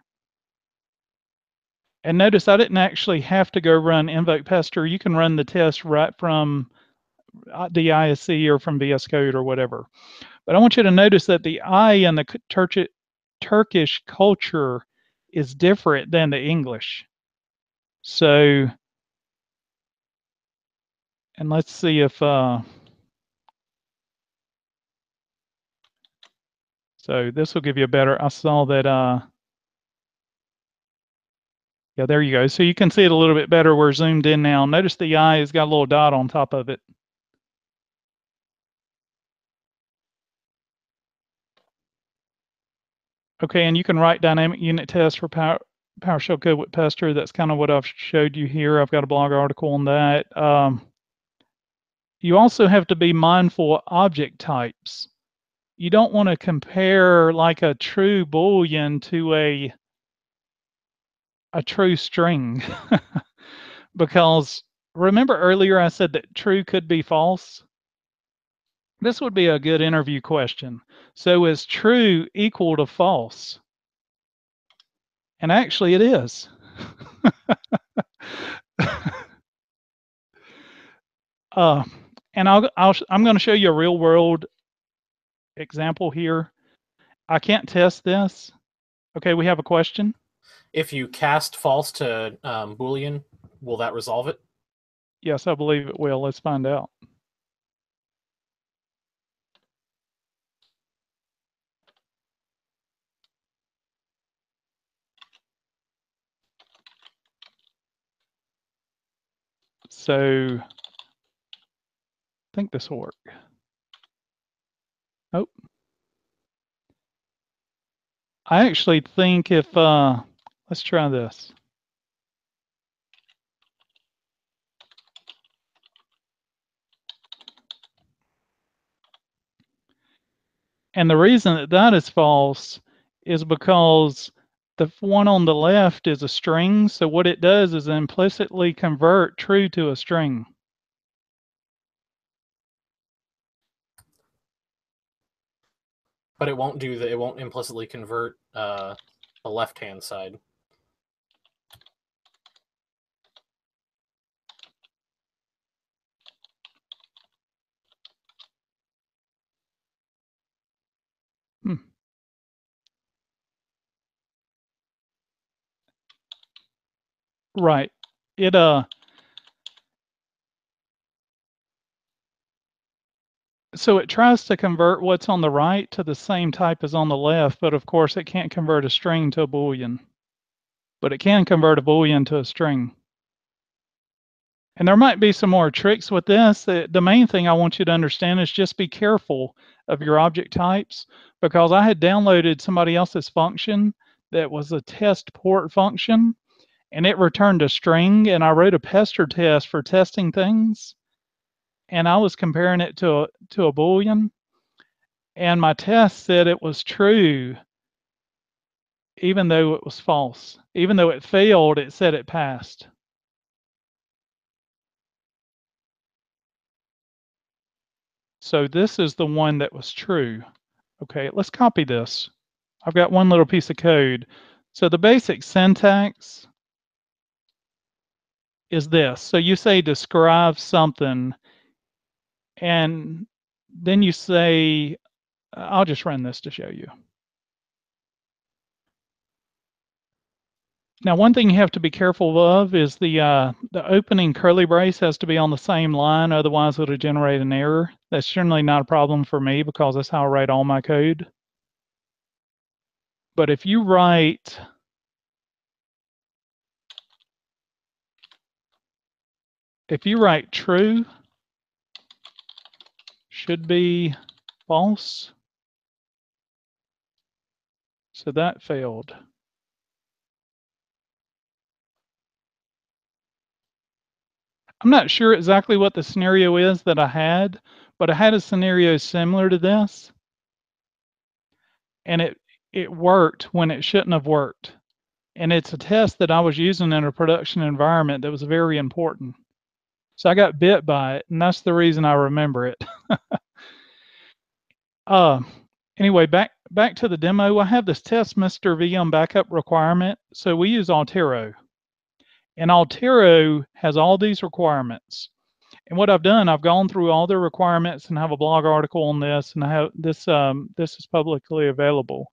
And notice I didn't actually have to go run invoke pester. You can run the test right from the ISC or from VS Code or whatever. But I want you to notice that the I in the Turkish culture is different than the English. So, and let's see if, so this will give you a better, I saw that, yeah, there you go. So you can see it a little bit better. We're zoomed in now. Notice the I has got a little dot on top of it. Okay, and you can write dynamic unit tests for PowerShell code with Pester. That's kind of what I've showed you here. I've got a blog article on that. You also have to be mindful of object types. You don't want to compare like a true Boolean to a true string. Because remember earlier I said that true could be false? This would be a good interview question. So is true equal to false? And actually it is. And I'm going to show you a real world example here. I can't test this. Okay, we have a question. If you cast false to Boolean, will that resolve it? Yes, I believe it will. Let's find out. So I think this will work. Oh. I actually think if, let's try this. And the reason that that is false is because the one on the left is a string. So what it does is implicitly convert true to a string. But it won't do it won't implicitly convert the left-hand side. Right. It so it tries to convert what's on the right to the same type as on the left, but of course it can't convert a string to a Boolean. But it can convert a Boolean to a string. And there might be some more tricks with this. The main thing I want you to understand is just be careful of your object types, because I had downloaded somebody else's function that was a test port function, and it returned a string, and I wrote a pester test for testing things, and I was comparing it to a Boolean, and my test said it was true even though it was false. Even though it failed, it said it passed. So this is the one that was true. Okay, let's copy this. I've got one little piece of code. So the basic syntax is this. So you say describe something, and then you say, I'll just run this to show you. Now, one thing you have to be careful of is the opening curly brace has to be on the same line, otherwise it'll generate an error. That's generally not a problem for me because that's how I write all my code. But if you write true, should be false. So that failed. I'm not sure exactly what the scenario is that I had, but I had a scenario similar to this, and it worked when it shouldn't have worked. And it's a test that I was using in a production environment that was very important. So I got bit by it, and that's the reason I remember it. Anyway, back to the demo. I have this test Mr. VM backup requirement. So we use Altero. And Altero has all these requirements. And what I've done, I've gone through all the requirements and have a blog article on this, and I have this this is publicly available.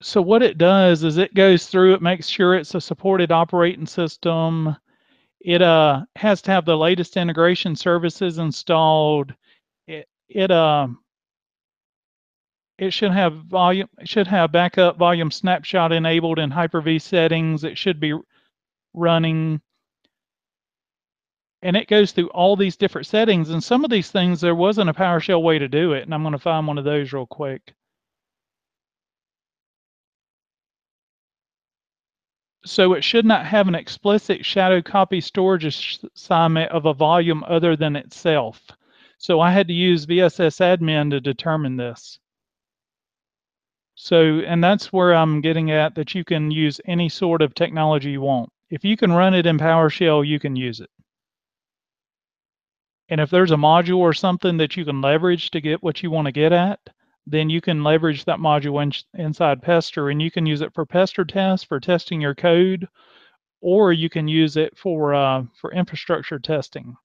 So what it does is it goes through, it makes sure it's a supported operating system. It has to have the latest integration services installed. It should have backup volume snapshot enabled in Hyper-V settings. It should be running. And it goes through all these different settings. And some of these things, there wasn't a PowerShell way to do it. And I'm going to find one of those real quick. So it should not have an explicit shadow copy storage assignment of a volume other than itself. So I had to use VSS admin to determine this. So, and that's where I'm getting at, that you can use any sort of technology you want. If you can run it in PowerShell, you can use it. And if there's a module or something that you can leverage to get what you want to get at, then you can leverage that module inside Pester, and you can use it for Pester tests, for testing your code, or you can use it for infrastructure testing.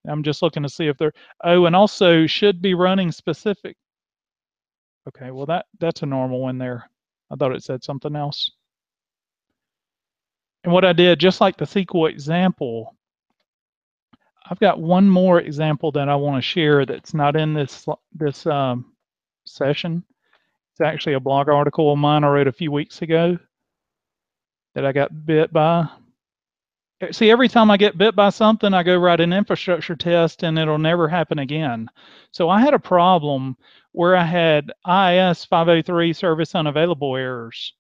I'm just looking to see if they're, oh, and also should be running specific. Okay, well that's a normal one there. I thought it said something else. And what I did, just like the SQL example, I've got one more example that I want to share that's not in this session. It's actually a blog article of mine I wrote a few weeks ago that I got bit by. See, every time I get bit by something, I go write an infrastructure test and it'll never happen again. So I had a problem where I had IIS 503 service unavailable errors.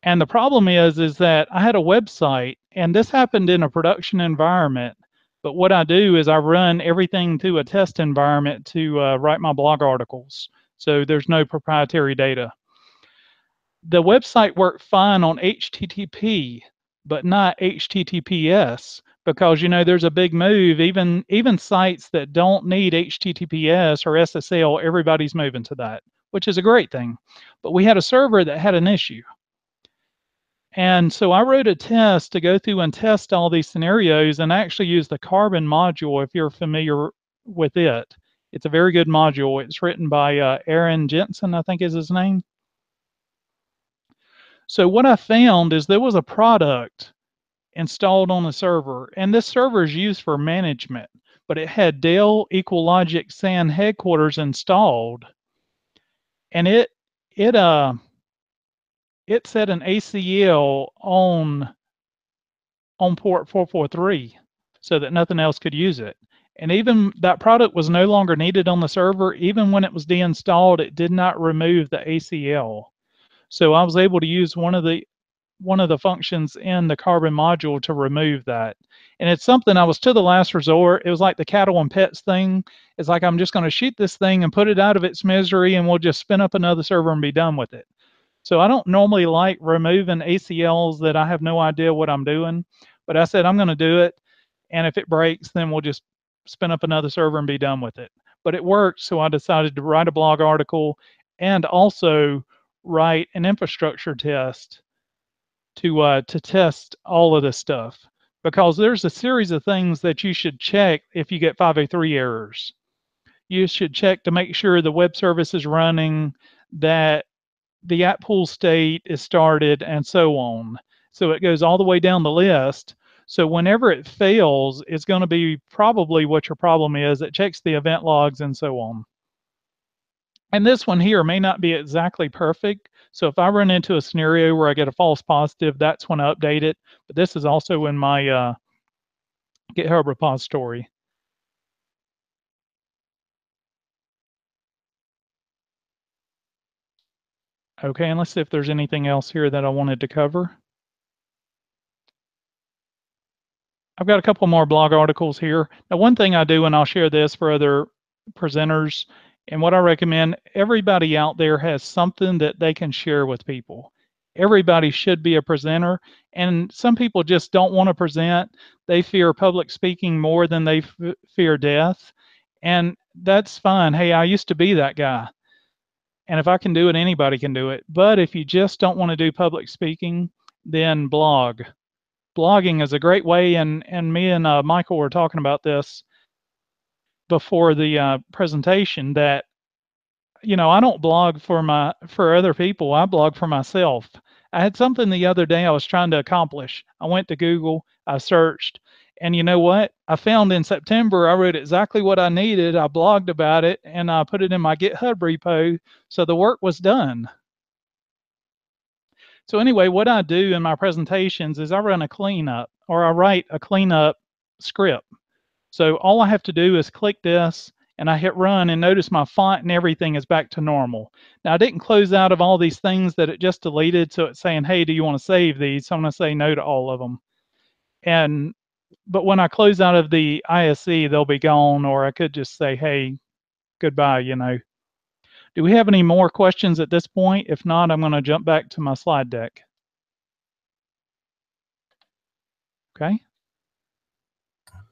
And the problem is that I had a website, and this happened in a production environment, But what I do is I run everything through a test environment to write my blog articles. So there's no proprietary data. The website worked fine on HTTP, but not HTTPS, because there's a big move. Even sites that don't need HTTPS or SSL, everybody's moving to that, which is a great thing. But we had a server that had an issue. And so I wrote a test to go through and test all these scenarios, and I actually used the Carbon module, if you're familiar with it. It's a very good module. It's written by Aaron Jensen, I think is his name. So what I found is there was a product installed on the server, and this server is used for management, but it had Dell EqualLogic SAN headquarters installed, and it set an ACL on port 443 so that nothing else could use it. And even that product was no longer needed on the server. Even when it was deinstalled, it did not remove the ACL. So I was able to use one of the functions in the Carbon module to remove that. And it's something I was to the last resort. It was like the cattle and pets thing. It's like, I'm just going to shoot this thing and put it out of its misery, and we'll just spin up another server and be done with it. So I don't normally like removing ACLs that I have no idea what I'm doing, but I said I'm going to do it, and if it breaks, then we'll just spin up another server and be done with it. But it worked, so I decided to write a blog article and also write an infrastructure test to test all of this stuff, because there's a series of things that you should check if you get 503 errors. You should check to make sure the web service is running, that the app pool state is started, and so on. So it goes all the way down the list. So whenever it fails, it's going to be probably what your problem is. It checks the event logs and so on. And this one here may not be exactly perfect. So if I run into a scenario where I get a false positive, that's when I update it. But this is also in my GitHub repository. Okay, and let's see if there's anything else here that I wanted to cover. I've got a couple more blog articles here. Now, one thing I do, and I'll share this for other presenters, and what I recommend, everybody out there has something that they can share with people. Everybody should be a presenter, and some people just don't want to present. They fear public speaking more than they fear death, and that's fine. Hey, I used to be that guy, and if I can do it, anybody can do it. But if you just don't want to do public speaking, then blog. Blogging is a great way, and me and Michael were talking about this before the presentation, that I don't blog for other people. I blog for myself. I had something the other day I was trying to accomplish. I went to Google, I searched, and you know what? I found in September, I wrote exactly what I needed. I blogged about it, and I put it in my GitHub repo, so the work was done. So anyway, what I do in my presentations is I run a cleanup, or I write a cleanup script. So all I have to do is click this, and I hit run, and notice my font and everything is back to normal. Now, I didn't close out of all these things that it just deleted, so it's saying, hey, do you want to save these? So I'm going to say no to all of them. But when I close out of the ISE, they'll be gone, or I could just say, hey, goodbye, Do we have any more questions at this point? If not, I'm going to jump back to my slide deck. Okay.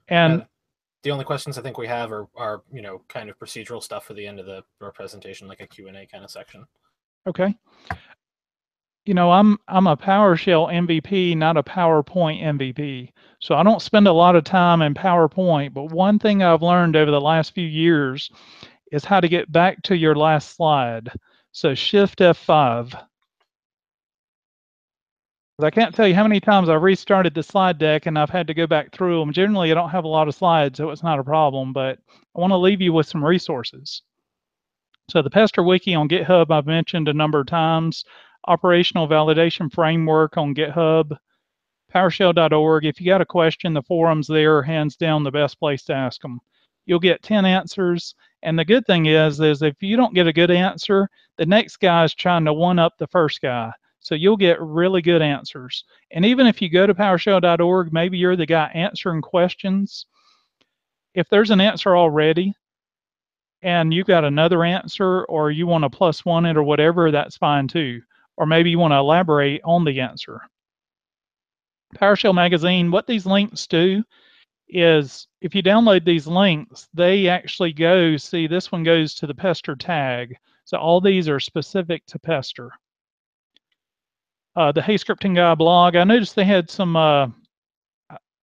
And the only questions I think we have are kind of procedural stuff for the end of our presentation, like a Q&A kind of section. Okay. I'm a PowerShell MVP, not a PowerPoint MVP. So I don't spend a lot of time in PowerPoint, but one thing I've learned over the last few years is how to get back to your last slide. So Shift F5. I can't tell you how many times I restarted the slide deck and I've had to go back through them. Generally, I don't have a lot of slides, so it's not a problem, but I want to leave you with some resources. So the Pester Wiki on GitHub, I've mentioned a number of times. Operational Validation Framework on GitHub. PowerShell.org. If you got a question, the forums there are hands down the best place to ask them. You'll get 10 answers. And the good thing is if you don't get a good answer, the next guy is trying to one-up the first guy. So you'll get really good answers. And even if you go to PowerShell.org, maybe you're the guy answering questions, if there's an answer already and you've got another answer, or you want to +1 it or whatever, that's fine too. Or maybe you want to elaborate on the answer. PowerShell Magazine, what these links do is if you download these links, they actually go, see, this one goes to the Pester tag. So all these are specific to Pester. The Hey Scripting Guy blog, I noticed they had some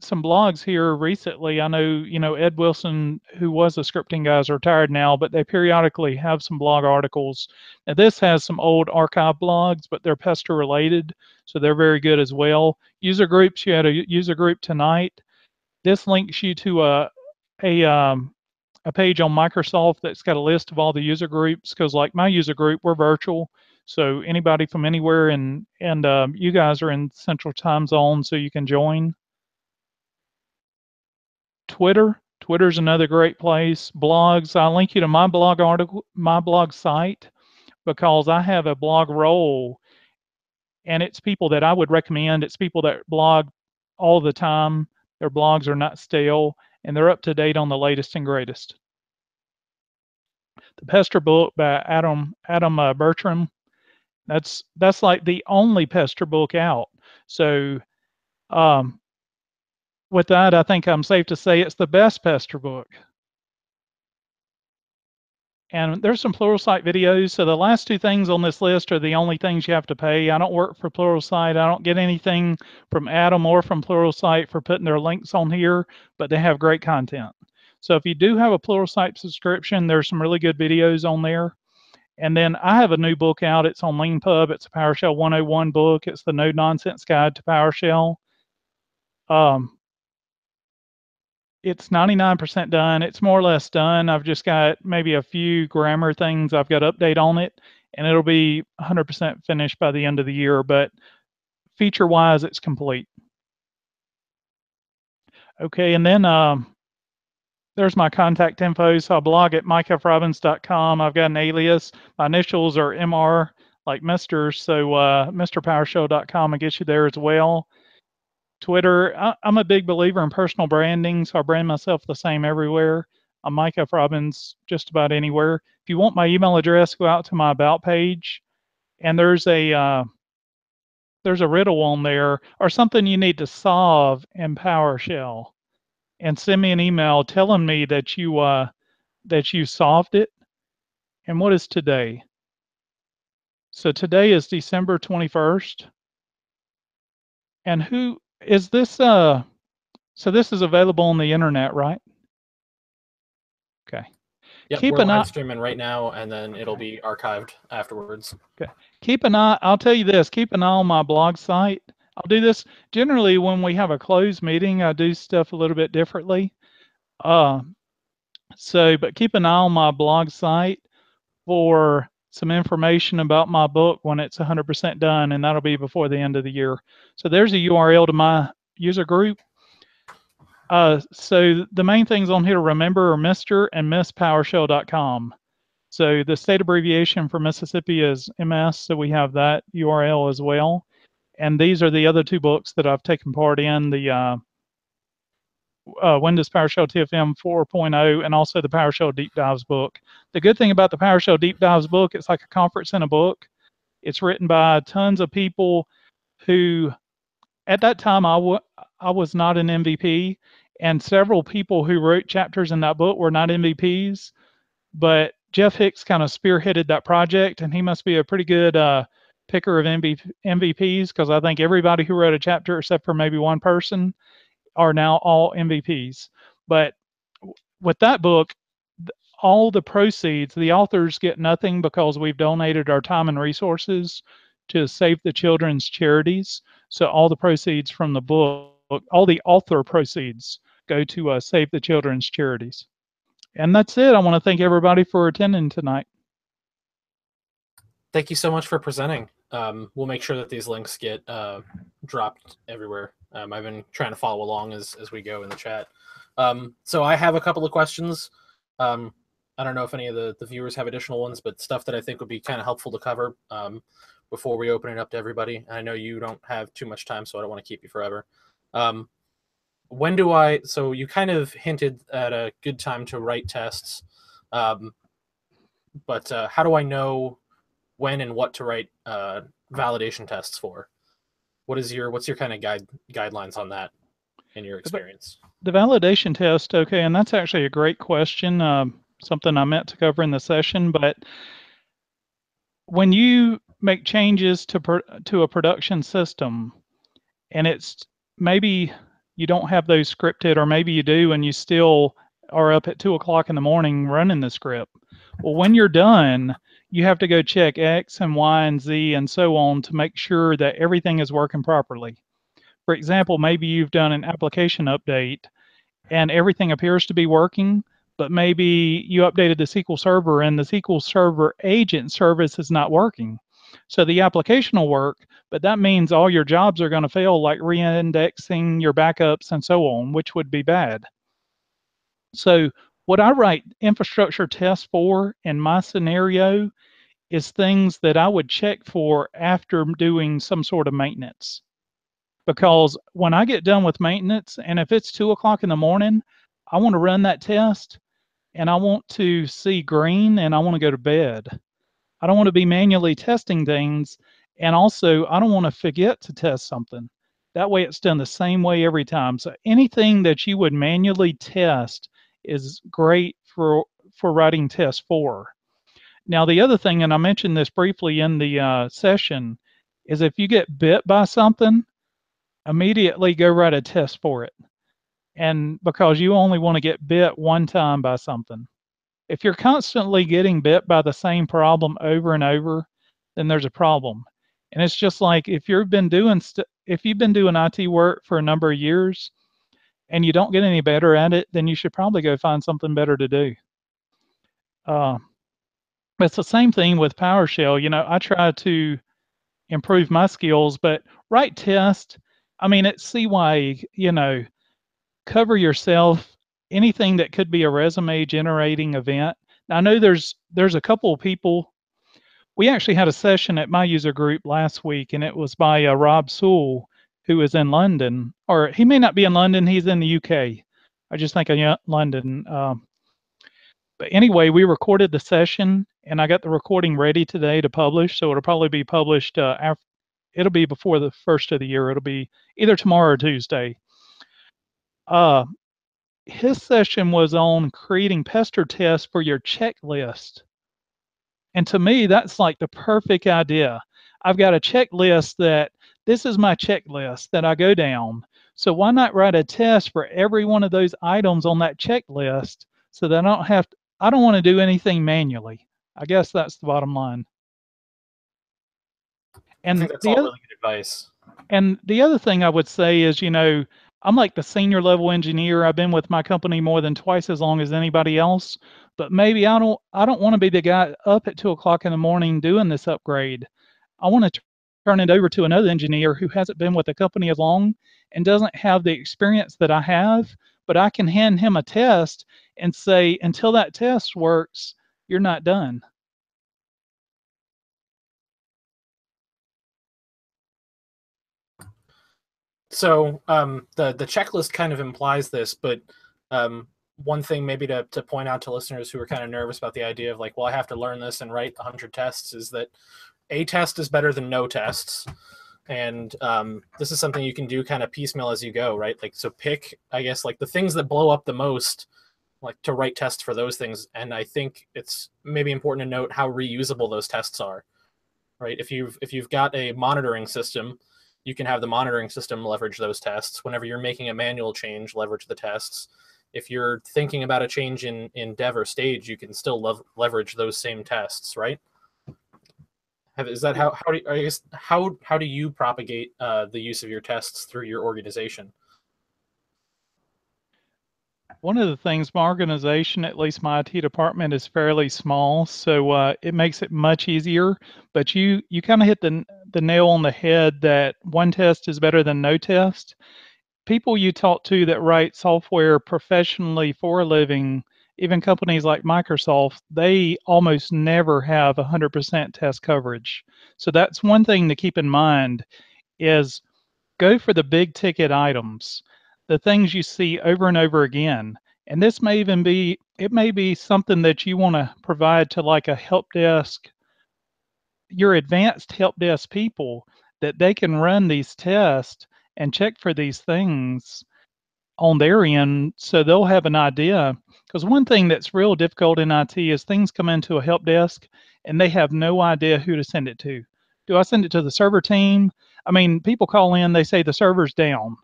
blogs here recently. I know, Ed Wilson, who was a scripting guy, is retired now, but they periodically have some blog articles. Now, this has some old archive blogs, but they're Pester related, so they're very good as well. User groups, you had a user group tonight. This links you to a page on Microsoft that's got a list of all the user groups, because like my user group, we're virtual. So anybody from anywhere, and you guys are in Central Time Zone, so you can join. Twitter's another great place. Blogs, I'll link you to my blog article, my blog site, because I have a blog role, and it's people that I would recommend. It's people that blog all the time. Their blogs are not stale, and they're up to date on the latest and greatest. The Pester book by Adam Bertram. That's like the only Pester book out. So with that, I think I'm safe to say it's the best Pester book. And there's some Pluralsight videos. So the last two things on this list are the only things you have to pay. I don't work for Pluralsight. I don't get anything from Adam or from Pluralsight for putting their links on here, but they have great content. So if you do have a Pluralsight subscription, there's some really good videos on there. And then I have a new book out. It's on LeanPub. It's a PowerShell 101 book. It's the No Nonsense Guide to PowerShell. It's 99% done. It's more or less done. I've just got maybe a few grammar things I've got to update on it, and it'll be 100% finished by the end of the year, but feature-wise, it's complete. Okay, and then there's my contact info. So I blog at mikefrobbins.com. I've got an alias. My initials are MR, like Mr. So MrPowerShell.com, I get you there as well. Twitter, I'm a big believer in personal branding, so I brand myself the same everywhere. I'm Mike F Robbins just about anywhere. If you want my email address, go out to my About page, and there's a riddle on there, or something you need to solve in PowerShell, and send me an email telling me that you solved it. And what is today? So today is December 21st. And who is this? So this is available on the internet, right? Okay. Yep, we're live streaming right now, and then it'll be archived afterwards. Okay. Keep an eye. I'll tell you this. Keep an eye on my blog site. I'll do this generally when we have a closed meeting. I do stuff a little bit differently. But keep an eye on my blog site for some information about my book when it's 100% done, and that'll be before the end of the year. So there's a URL to my user group. So the main things on here to remember are Mr. and MissPowerShell.com. So the state abbreviation for Mississippi is MS, so we have that URL as well. And these are the other two books that I've taken part in, the Windows PowerShell TFM 4.0 and also the PowerShell Deep Dives book. The good thing about the PowerShell Deep Dives book, it's like a conference in a book. It's written by tons of people who, at that time, I was not an MVP, and several people who wrote chapters in that book were not MVPs, but Jeff Hicks kind of spearheaded that project, and he must be a pretty good picker of MVPs, because I think everybody who wrote a chapter, except for maybe one person, are now all MVPs. But with that book, all the proceeds, the authors get nothing, because we've donated our time and resources to Save the Children's charities. So all the proceeds from the book, all the author proceeds, go to Save the Children's charities. And that's it. I want to thank everybody for attending tonight. Thank you so much for presenting. We'll make sure that these links get dropped everywhere. I've been trying to follow along as we go in the chat. So I have a couple of questions. I don't know if any of the viewers have additional ones, but stuff that I think would be kind of helpful to cover before we open it up to everybody. I know you don't have too much time, so I don't want to keep you forever. when do I? So you kind of hinted at a good time to write tests, but how do I know when and what to write validation tests for? What's your kind of guidelines on that in your experience? The validation test, okay, and that's actually a great question, something I meant to cover in the session, but when you make changes to a production system, and it's maybe you don't have those scripted, or maybe you do and you still are up at 2 o'clock in the morning running the script. Well, when you're done, you have to go check X and Y and Z and so on to make sure that everything is working properly. For example, maybe you've done an application update and everything appears to be working, but maybe you updated the SQL Server and the SQL Server agent service is not working. So the application will work, but that means all your jobs are going to fail, like re-indexing your backups and so on, which would be bad. So what I write infrastructure tests for in my scenario is things that I would check for after doing some sort of maintenance. Because when I get done with maintenance, and if it's 2 o'clock in the morning, I want to run that test and I want to see green and I want to go to bed. I don't want to be manually testing things. And also, I don't want to forget to test something. That way it's done the same way every time. So anything that you would manually test is great for writing tests for. Now, the other thing, and I mentioned this briefly in the session, is if you get bit by something, immediately go write a test for it. And because you only want to get bit one time by something. If you're constantly getting bit by the same problem over and over, then there's a problem. And it's just like if you've been doing IT work for a number of years and you don't get any better at it, then you should probably go find something better to do. It's the same thing with PowerShell. You know, I try to improve my skills, but write tests, I mean, it's CYE, you know, cover yourself, anything that could be a resume generating event. Now, I know there's a couple of people. We actually had a session at my user group last week, and it was by Rob Sewell, who is in London, or he may not be in London, he's in the UK. I just think of London. But anyway, we recorded the session, and I got the recording ready today to publish, so it'll probably be published it'll be before the first of the year. It'll be either tomorrow or Tuesday. His session was on creating pester tests for your checklist. And to me, that's like the perfect idea. I've got a checklist that this is my checklist that I go down. So why not write a test for every one of those items on that checklist so that I don't want to do anything manually. I guess that's the bottom line. And I think that's all really good advice. And the other thing I would say is, you know, I'm like the senior level engineer. I've been with my company more than twice as long as anybody else, but maybe I don't want to be the guy up at 2 o'clock in the morning doing this upgrade. I want to turn it over to another engineer who hasn't been with the company as long and doesn't have the experience that I have, but I can hand him a test and say, until that test works, you're not done. So the checklist kind of implies this, but one thing maybe to point out to listeners who are kind of nervous about the idea of like, well, I have to learn this and write 100 tests, is that a test is better than no tests. And this is something you can do kind of piecemeal as you go, right? Like, so pick, I guess, like the things that blow up the most, like to write tests for those things. And I think it's maybe important to note how reusable those tests are, right? If you've got a monitoring system, you can have the monitoring system leverage those tests. Whenever you're making a manual change, leverage the tests. If you're thinking about a change in dev or stage, you can still leverage those same tests, right? Is that how do you propagate the use of your tests through your organization? One of the things, my organization, at least my IT department, is fairly small, so it makes it much easier. But you kind of hit the nail on the head that one test is better than no test. People you talk to that write software professionally for a living, even companies like Microsoft, they almost never have 100% test coverage. So that's one thing to keep in mind is go for the big ticket items. the things you see over and over again. And this may even be, it may be something that you want to provide to like a help desk, your advanced help desk people, that they can run these tests and check for these things on their end, so they'll have an idea. Because one thing that's real difficult in IT is things come into a help desk and they have no idea who to send it to. Do I send it to the server team? I mean, people call in, they say the server's down.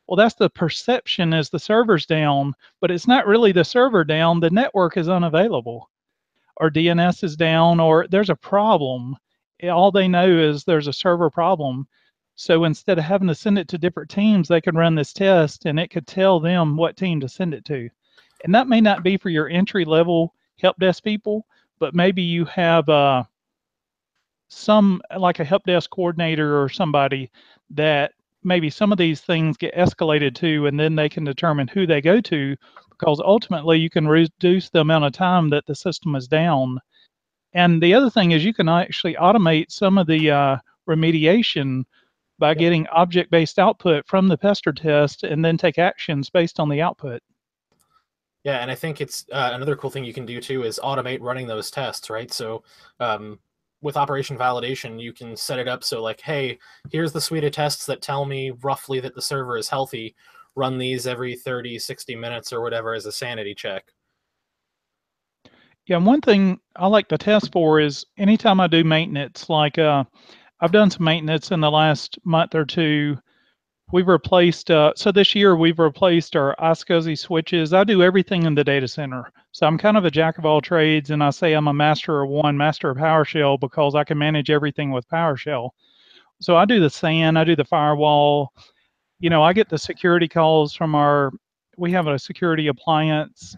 Well, that's the perception, is the server's down, but it's not really the server down. The network is unavailable, or DNS is down, or there's a problem. All they know is there's a server problem. So instead of having to send it to different teams, they can run this test and it could tell them what team to send it to. And that may not be for your entry level help desk people, but maybe you have some, like a help desk coordinator or somebody, that maybe some of these things get escalated to, and then they can determine who they go to, because ultimately you can reduce the amount of time that the system is down. And the other thing is you can actually automate some of the remediation by getting object-based output from the pester test and then take actions based on the output. Yeah, and I think it's another cool thing you can do too is automate running those tests, right? So with operation validation, you can set it up so like, hey, here's the suite of tests that tell me roughly that the server is healthy. Run these every 30, 60 minutes or whatever as a sanity check. Yeah, and one thing I like to test for is anytime I do maintenance, like I've done some maintenance in the last month or two. We've replaced, so this year we've replaced our iSCSI switches. I do everything in the data center. So I'm kind of a jack of all trades, and I say I'm a master of one, master of PowerShell, because I can manage everything with PowerShell. So I do the SAN, I do the firewall. You know, I get the security calls from we have a security appliance.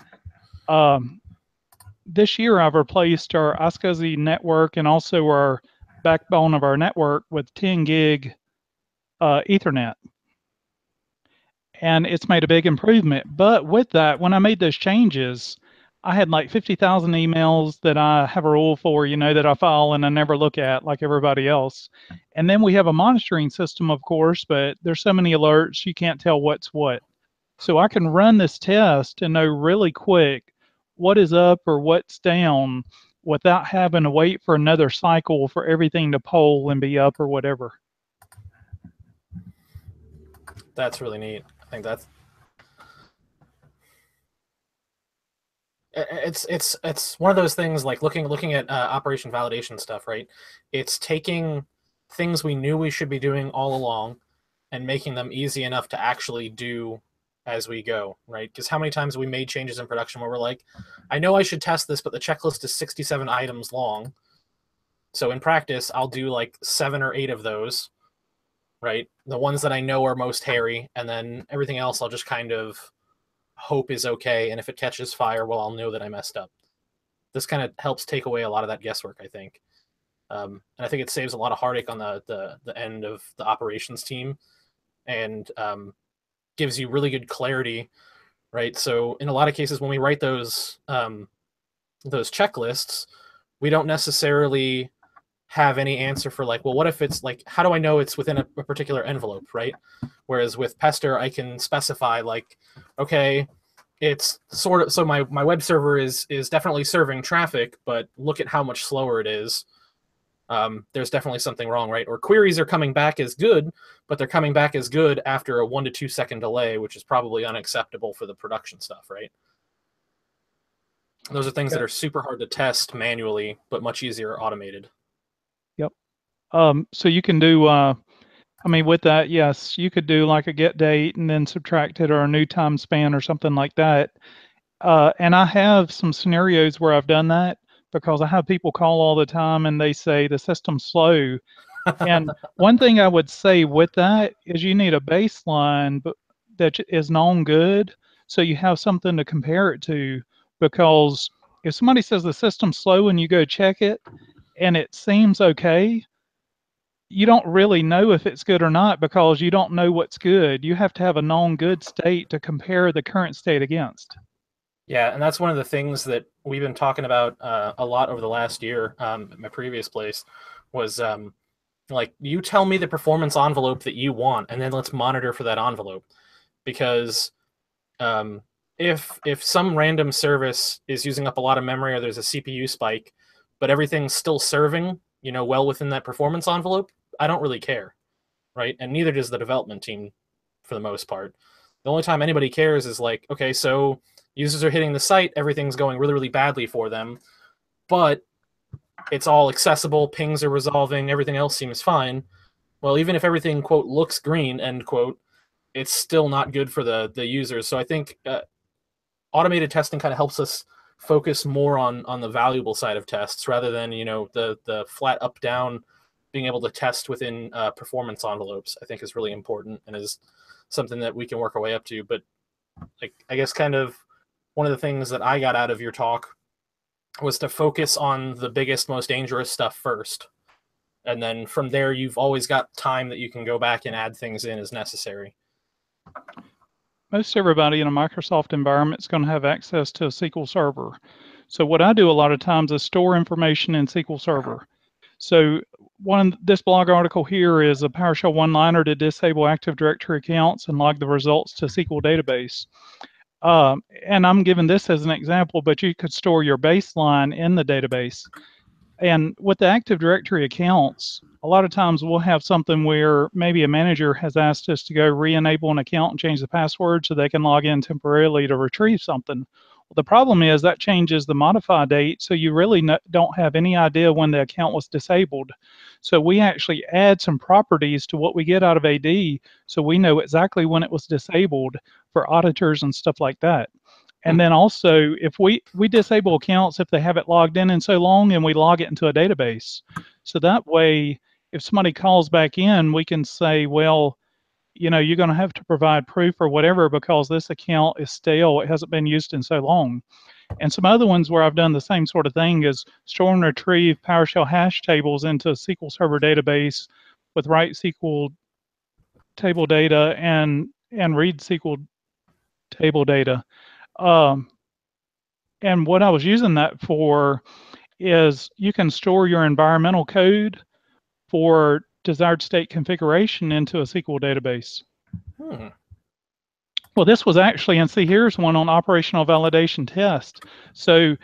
This year I've replaced our iSCSI network and also our backbone of our network with 10 gig Ethernet. And it's made a big improvement. But with that, when I made those changes, I had like 50,000 emails that I have a rule for, you know, that I file and I never look at like everybody else. And then we have a monitoring system, of course, but there's so many alerts, you can't tell what's what. So I can run this test and know really quick what is up or what's down without having to wait for another cycle for everything to poll and be up or whatever. That's really neat. I think that's it's one of those things like looking at operation validation stuff, right? It's taking things we knew we should be doing all along and making them easy enough to actually do as we go, right? Because how many times have we made changes in production where we're like, I know I should test this, but the checklist is 67 items long. So in practice, I'll do like 7 or 8 of those, right? The ones that I know are most hairy, and then everything else I'll just kind of hope is okay. And if it catches fire, well, I'll know that I messed up. This kind of helps take away a lot of that guesswork, I think. And I think it saves a lot of heartache on the end of the operations team, and gives you really good clarity, right? So in a lot of cases, when we write those checklists, we don't necessarily have any answer for like, well, what if it's like, how do I know it's within a particular envelope, right? Whereas with Pester, I can specify like, okay, it's sort of, so my web server is definitely serving traffic, but look at how much slower it is. There's definitely something wrong, right? Or queries are coming back as good, but they're coming back as good after a 1 to 2 second delay, which is probably unacceptable for the production stuff, right? Those are things that are super hard to test manually, but much easier automated. Yep. So you can do, I mean, with that, yes, you could do like a get date and then subtract it, or a new time span or something like that. And I have some scenarios where I've done that, because I have people call all the time and they say the system's slow. And one thing I would say with that is you need a baseline that is known good, so you have something to compare it to. Because if somebody says the system's slow and you go check it and it seems okay, you don't really know if it's good or not, because you don't know what's good. You have to have a known good state to compare the current state against. Yeah, and that's one of the things that we've been talking about a lot over the last year at my previous place was like, you tell me the performance envelope that you want, and then let's monitor for that envelope. because if some random service is using up a lot of memory or there's a CPU spike, but everything's still serving, well within that performance envelope, I don't really care, right? And neither does the development team for the most part. The only time anybody cares is like, okay, so users are hitting the site, everything's going really, really badly for them, but it's all accessible, pings are resolving, everything else seems fine. Well, even if everything, quote, looks green, end quote, it's still not good for the users. So I think automated testing kind of helps us focus more on the valuable side of tests rather than the flat up down. Being able to test within performance envelopes, I think, is really important and is something that we can work our way up to. But like, I guess kind of one of the things that I got out of your talk was to focus on the biggest, most dangerous stuff first. And then from there, you've always got time that you can go back and add things in as necessary. Most everybody in a Microsoft environment is going to have access to a SQL Server. So what I do a lot of times is store information in SQL Server. So this blog article here is a PowerShell one-liner to disable Active Directory accounts and log the results to SQL database. And I'm giving this as an example, but you could store your baseline in the database. And with the Active Directory accounts, a lot of times we'll have something where maybe a manager has asked us to go re-enable an account and change the password so they can log in temporarily to retrieve something. Well, the problem is that changes the modify date, so you really don't have any idea when the account was disabled. So we actually add some properties to what we get out of AD so we know exactly when it was disabled for auditors and stuff like that. And then also, if we disable accounts if they haven't logged in so long, and we log it into a database. So that way, if somebody calls back in, we can say, well, you're going to have to provide proof or whatever because this account is stale. It hasn't been used in so long. And some other ones where I've done the same sort of thing is store and retrieve PowerShell hash tables into a SQL Server database with write SQL table data and read SQL table data. And what I was using that for is you can store your environmental code for desired state configuration into a SQL database. Well, this was actually, and see, here's one on operational validation test. So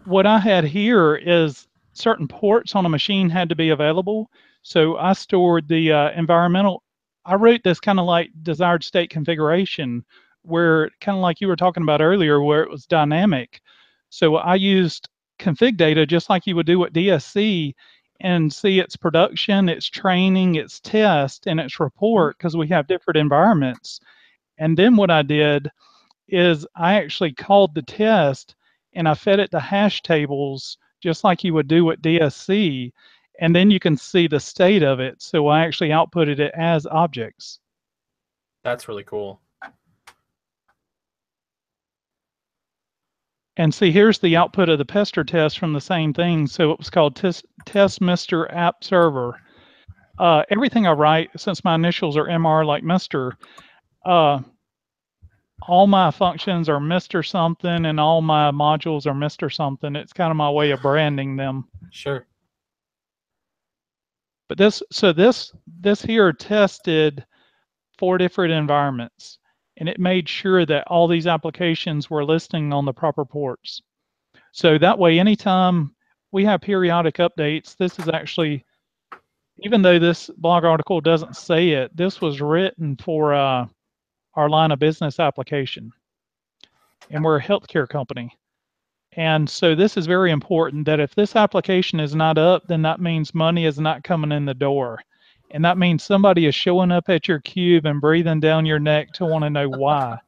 what I had here is certain ports on a machine had to be available. So I stored the environmental, I wrote this kind of like desired state configuration where kind of like you were talking about earlier, where it was dynamic. So I used config data just like you would do with DSC and see its production, its training, its test, and its report because we have different environments. And then what I did is I actually called the test and I fed it the hash tables just like you would do with DSC. And then you can see the state of it. So I actually outputted it as objects. That's really cool. And see, here's the output of the Pester test from the same thing. So it was called test Mr. App Server. Everything I write, since my initials are MR like Mr., all my functions are Mr. something and all my modules are Mr. something. It's kind of my way of branding them. Sure. But this here tested 4 different environments, and it made sure that all these applications were listing on the proper ports. So that way, anytime we have periodic updates, this is actually, even though this blog article doesn't say it, this was written for our line of business application. And we're a healthcare company. And so this is very important that if this application is not up, then that means money is not coming in the door. And that means somebody is showing up at your cube and breathing down your neck to want to know why.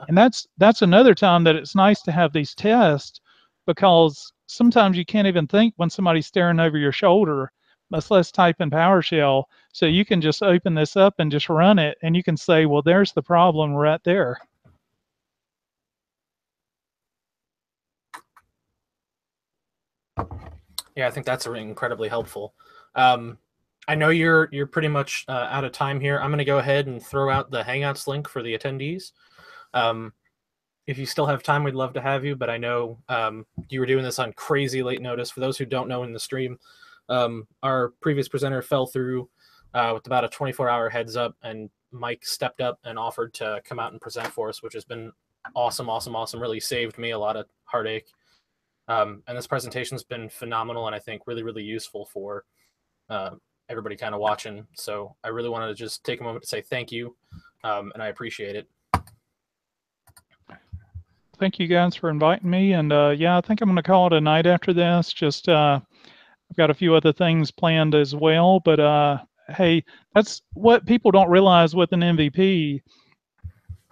And that's another time that it's nice to have these tests, because sometimes you can't even think when somebody's staring over your shoulder, much less type in PowerShell. So you can just open this up and just run it, and you can say, well, there's the problem right there. Yeah, I think that's incredibly helpful. I know you're pretty much out of time here. I'm going to go ahead and throw out the Hangouts link for the attendees. If you still have time, we'd love to have you, but I know you were doing this on crazy late notice. For those who don't know in the stream, our previous presenter fell through with about a 24-hour heads up, and Mike stepped up and offered to come out and present for us, which has been awesome, awesome, awesome. Really saved me a lot of heartache. And this presentation's been phenomenal, and I think really, really useful for everybody kind of watching. So I really wanted to just take a moment to say thank you, and I appreciate it. Thank you guys for inviting me. And yeah, I think I'm going to call it a night after this. Just I've got a few other things planned as well. But hey, that's what people don't realize with an MVP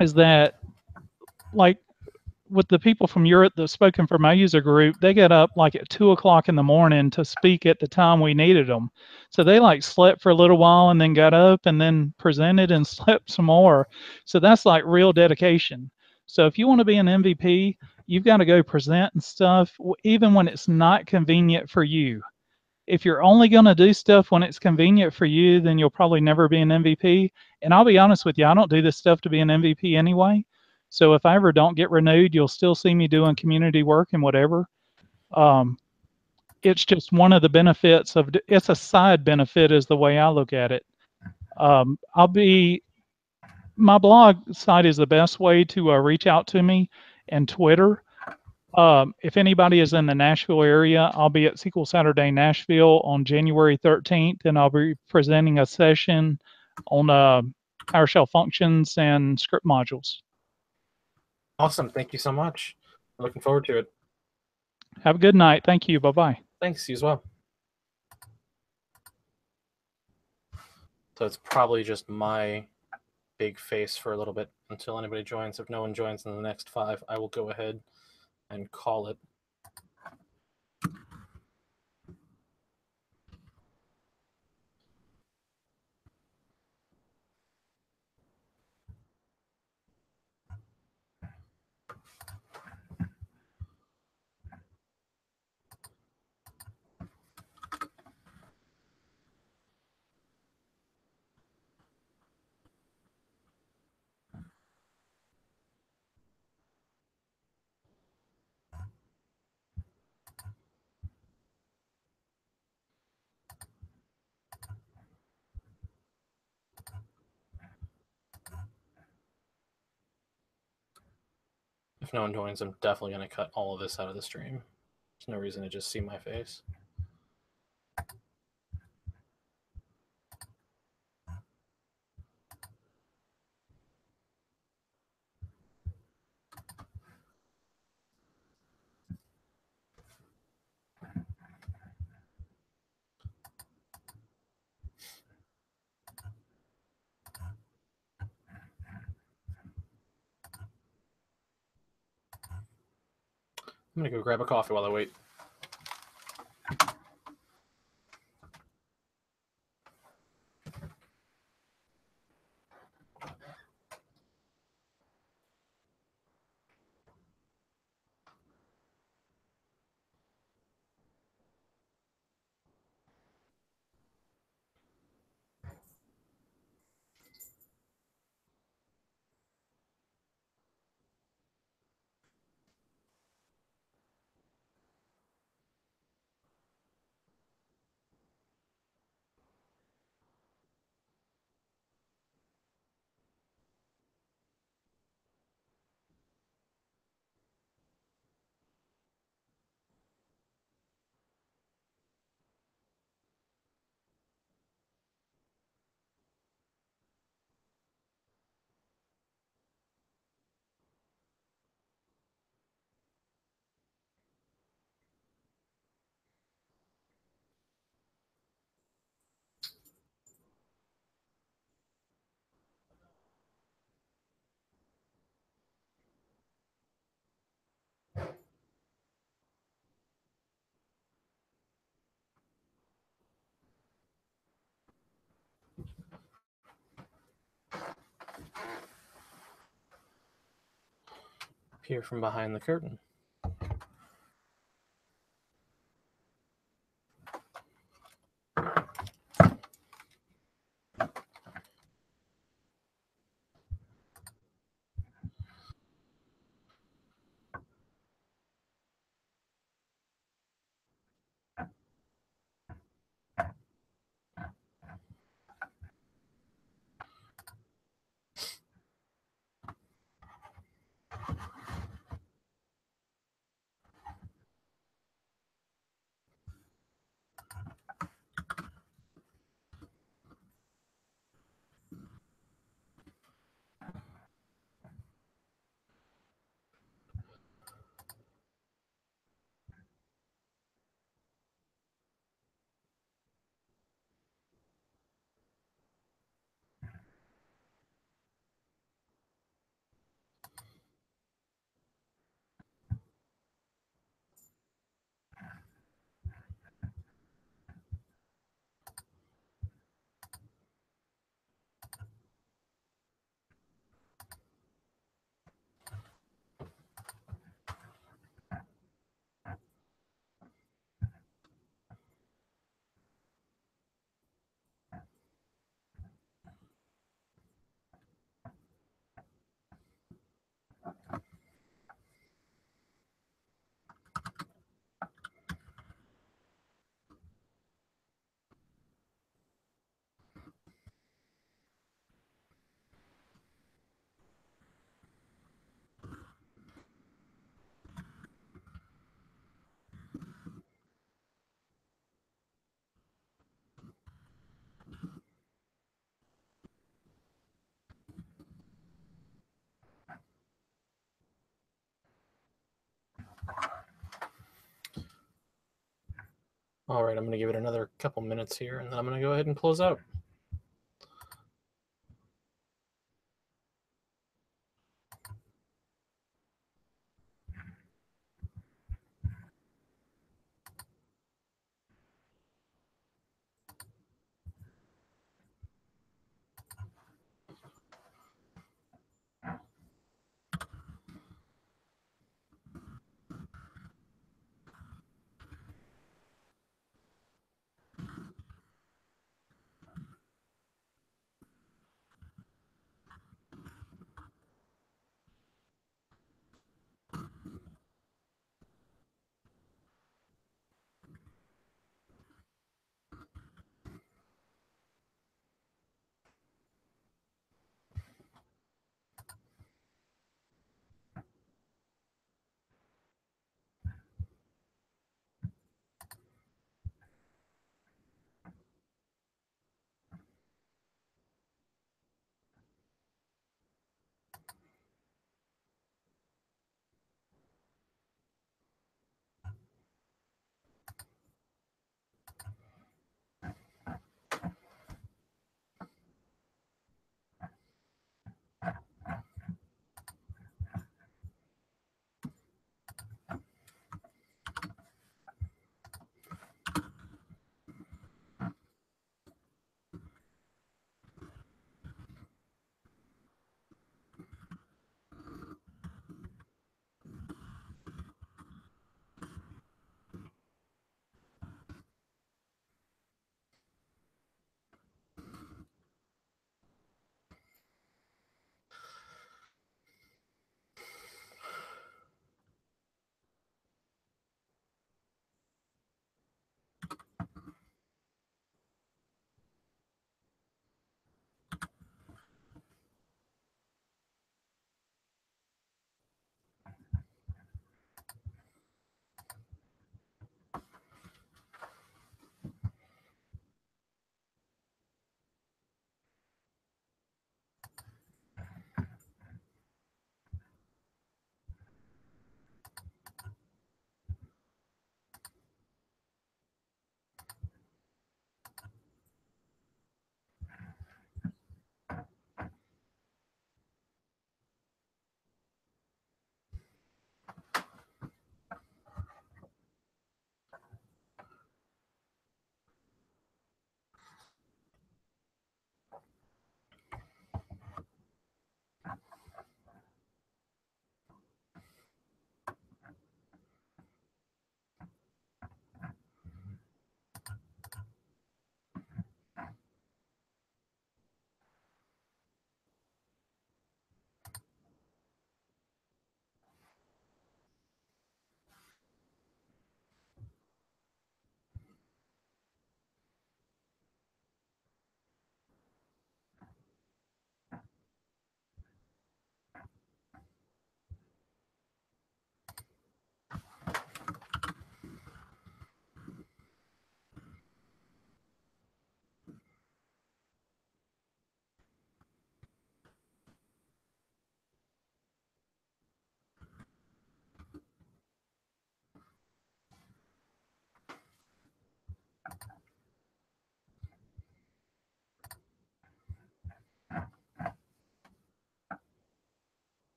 is that, like, with the people from Europe that spoken for my user group, they get up like at 2 o'clock in the morning to speak at the time we needed them. So they like slept for a little while and then got up and then presented and slept some more. So that's like real dedication. So if you want to be an MVP, you've got to go present and stuff, even when it's not convenient for you. If you're only going to do stuff when it's convenient for you, then you'll probably never be an MVP. And I'll be honest with you, I don't do this stuff to be an MVP anyway. So if I ever don't get renewed, you'll still see me doing community work and whatever. It's just one of the benefits of it's a side benefit is the way I look at it. My blog site is the best way to reach out to me, and Twitter. If anybody is in the Nashville area, I'll be at SQL Saturday Nashville on January 13th, and I'll be presenting a session on PowerShell functions and script modules. Awesome. Thank you so much. I'm looking forward to it. Have a good night. Thank you. Bye-bye. Thanks. You as well. So it's probably just my big face for a little bit until anybody joins. If no one joins in the next 5, I will go ahead and call it. If no one joins, I'm definitely going to cut all of this out of the stream. There's no reason to just see my face. I'm going to go grab a coffee while I wait. Peer from behind the curtain. All right, I'm going to give it another couple minutes here, and then I'm going to go ahead and close out.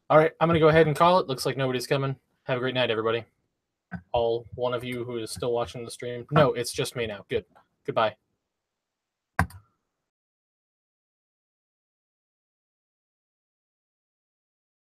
All right, I'm going to go ahead and call it. Looks like nobody's coming. Have a great night, everybody. All one of you who is still watching the stream. No, it's just me now. Good. Goodbye.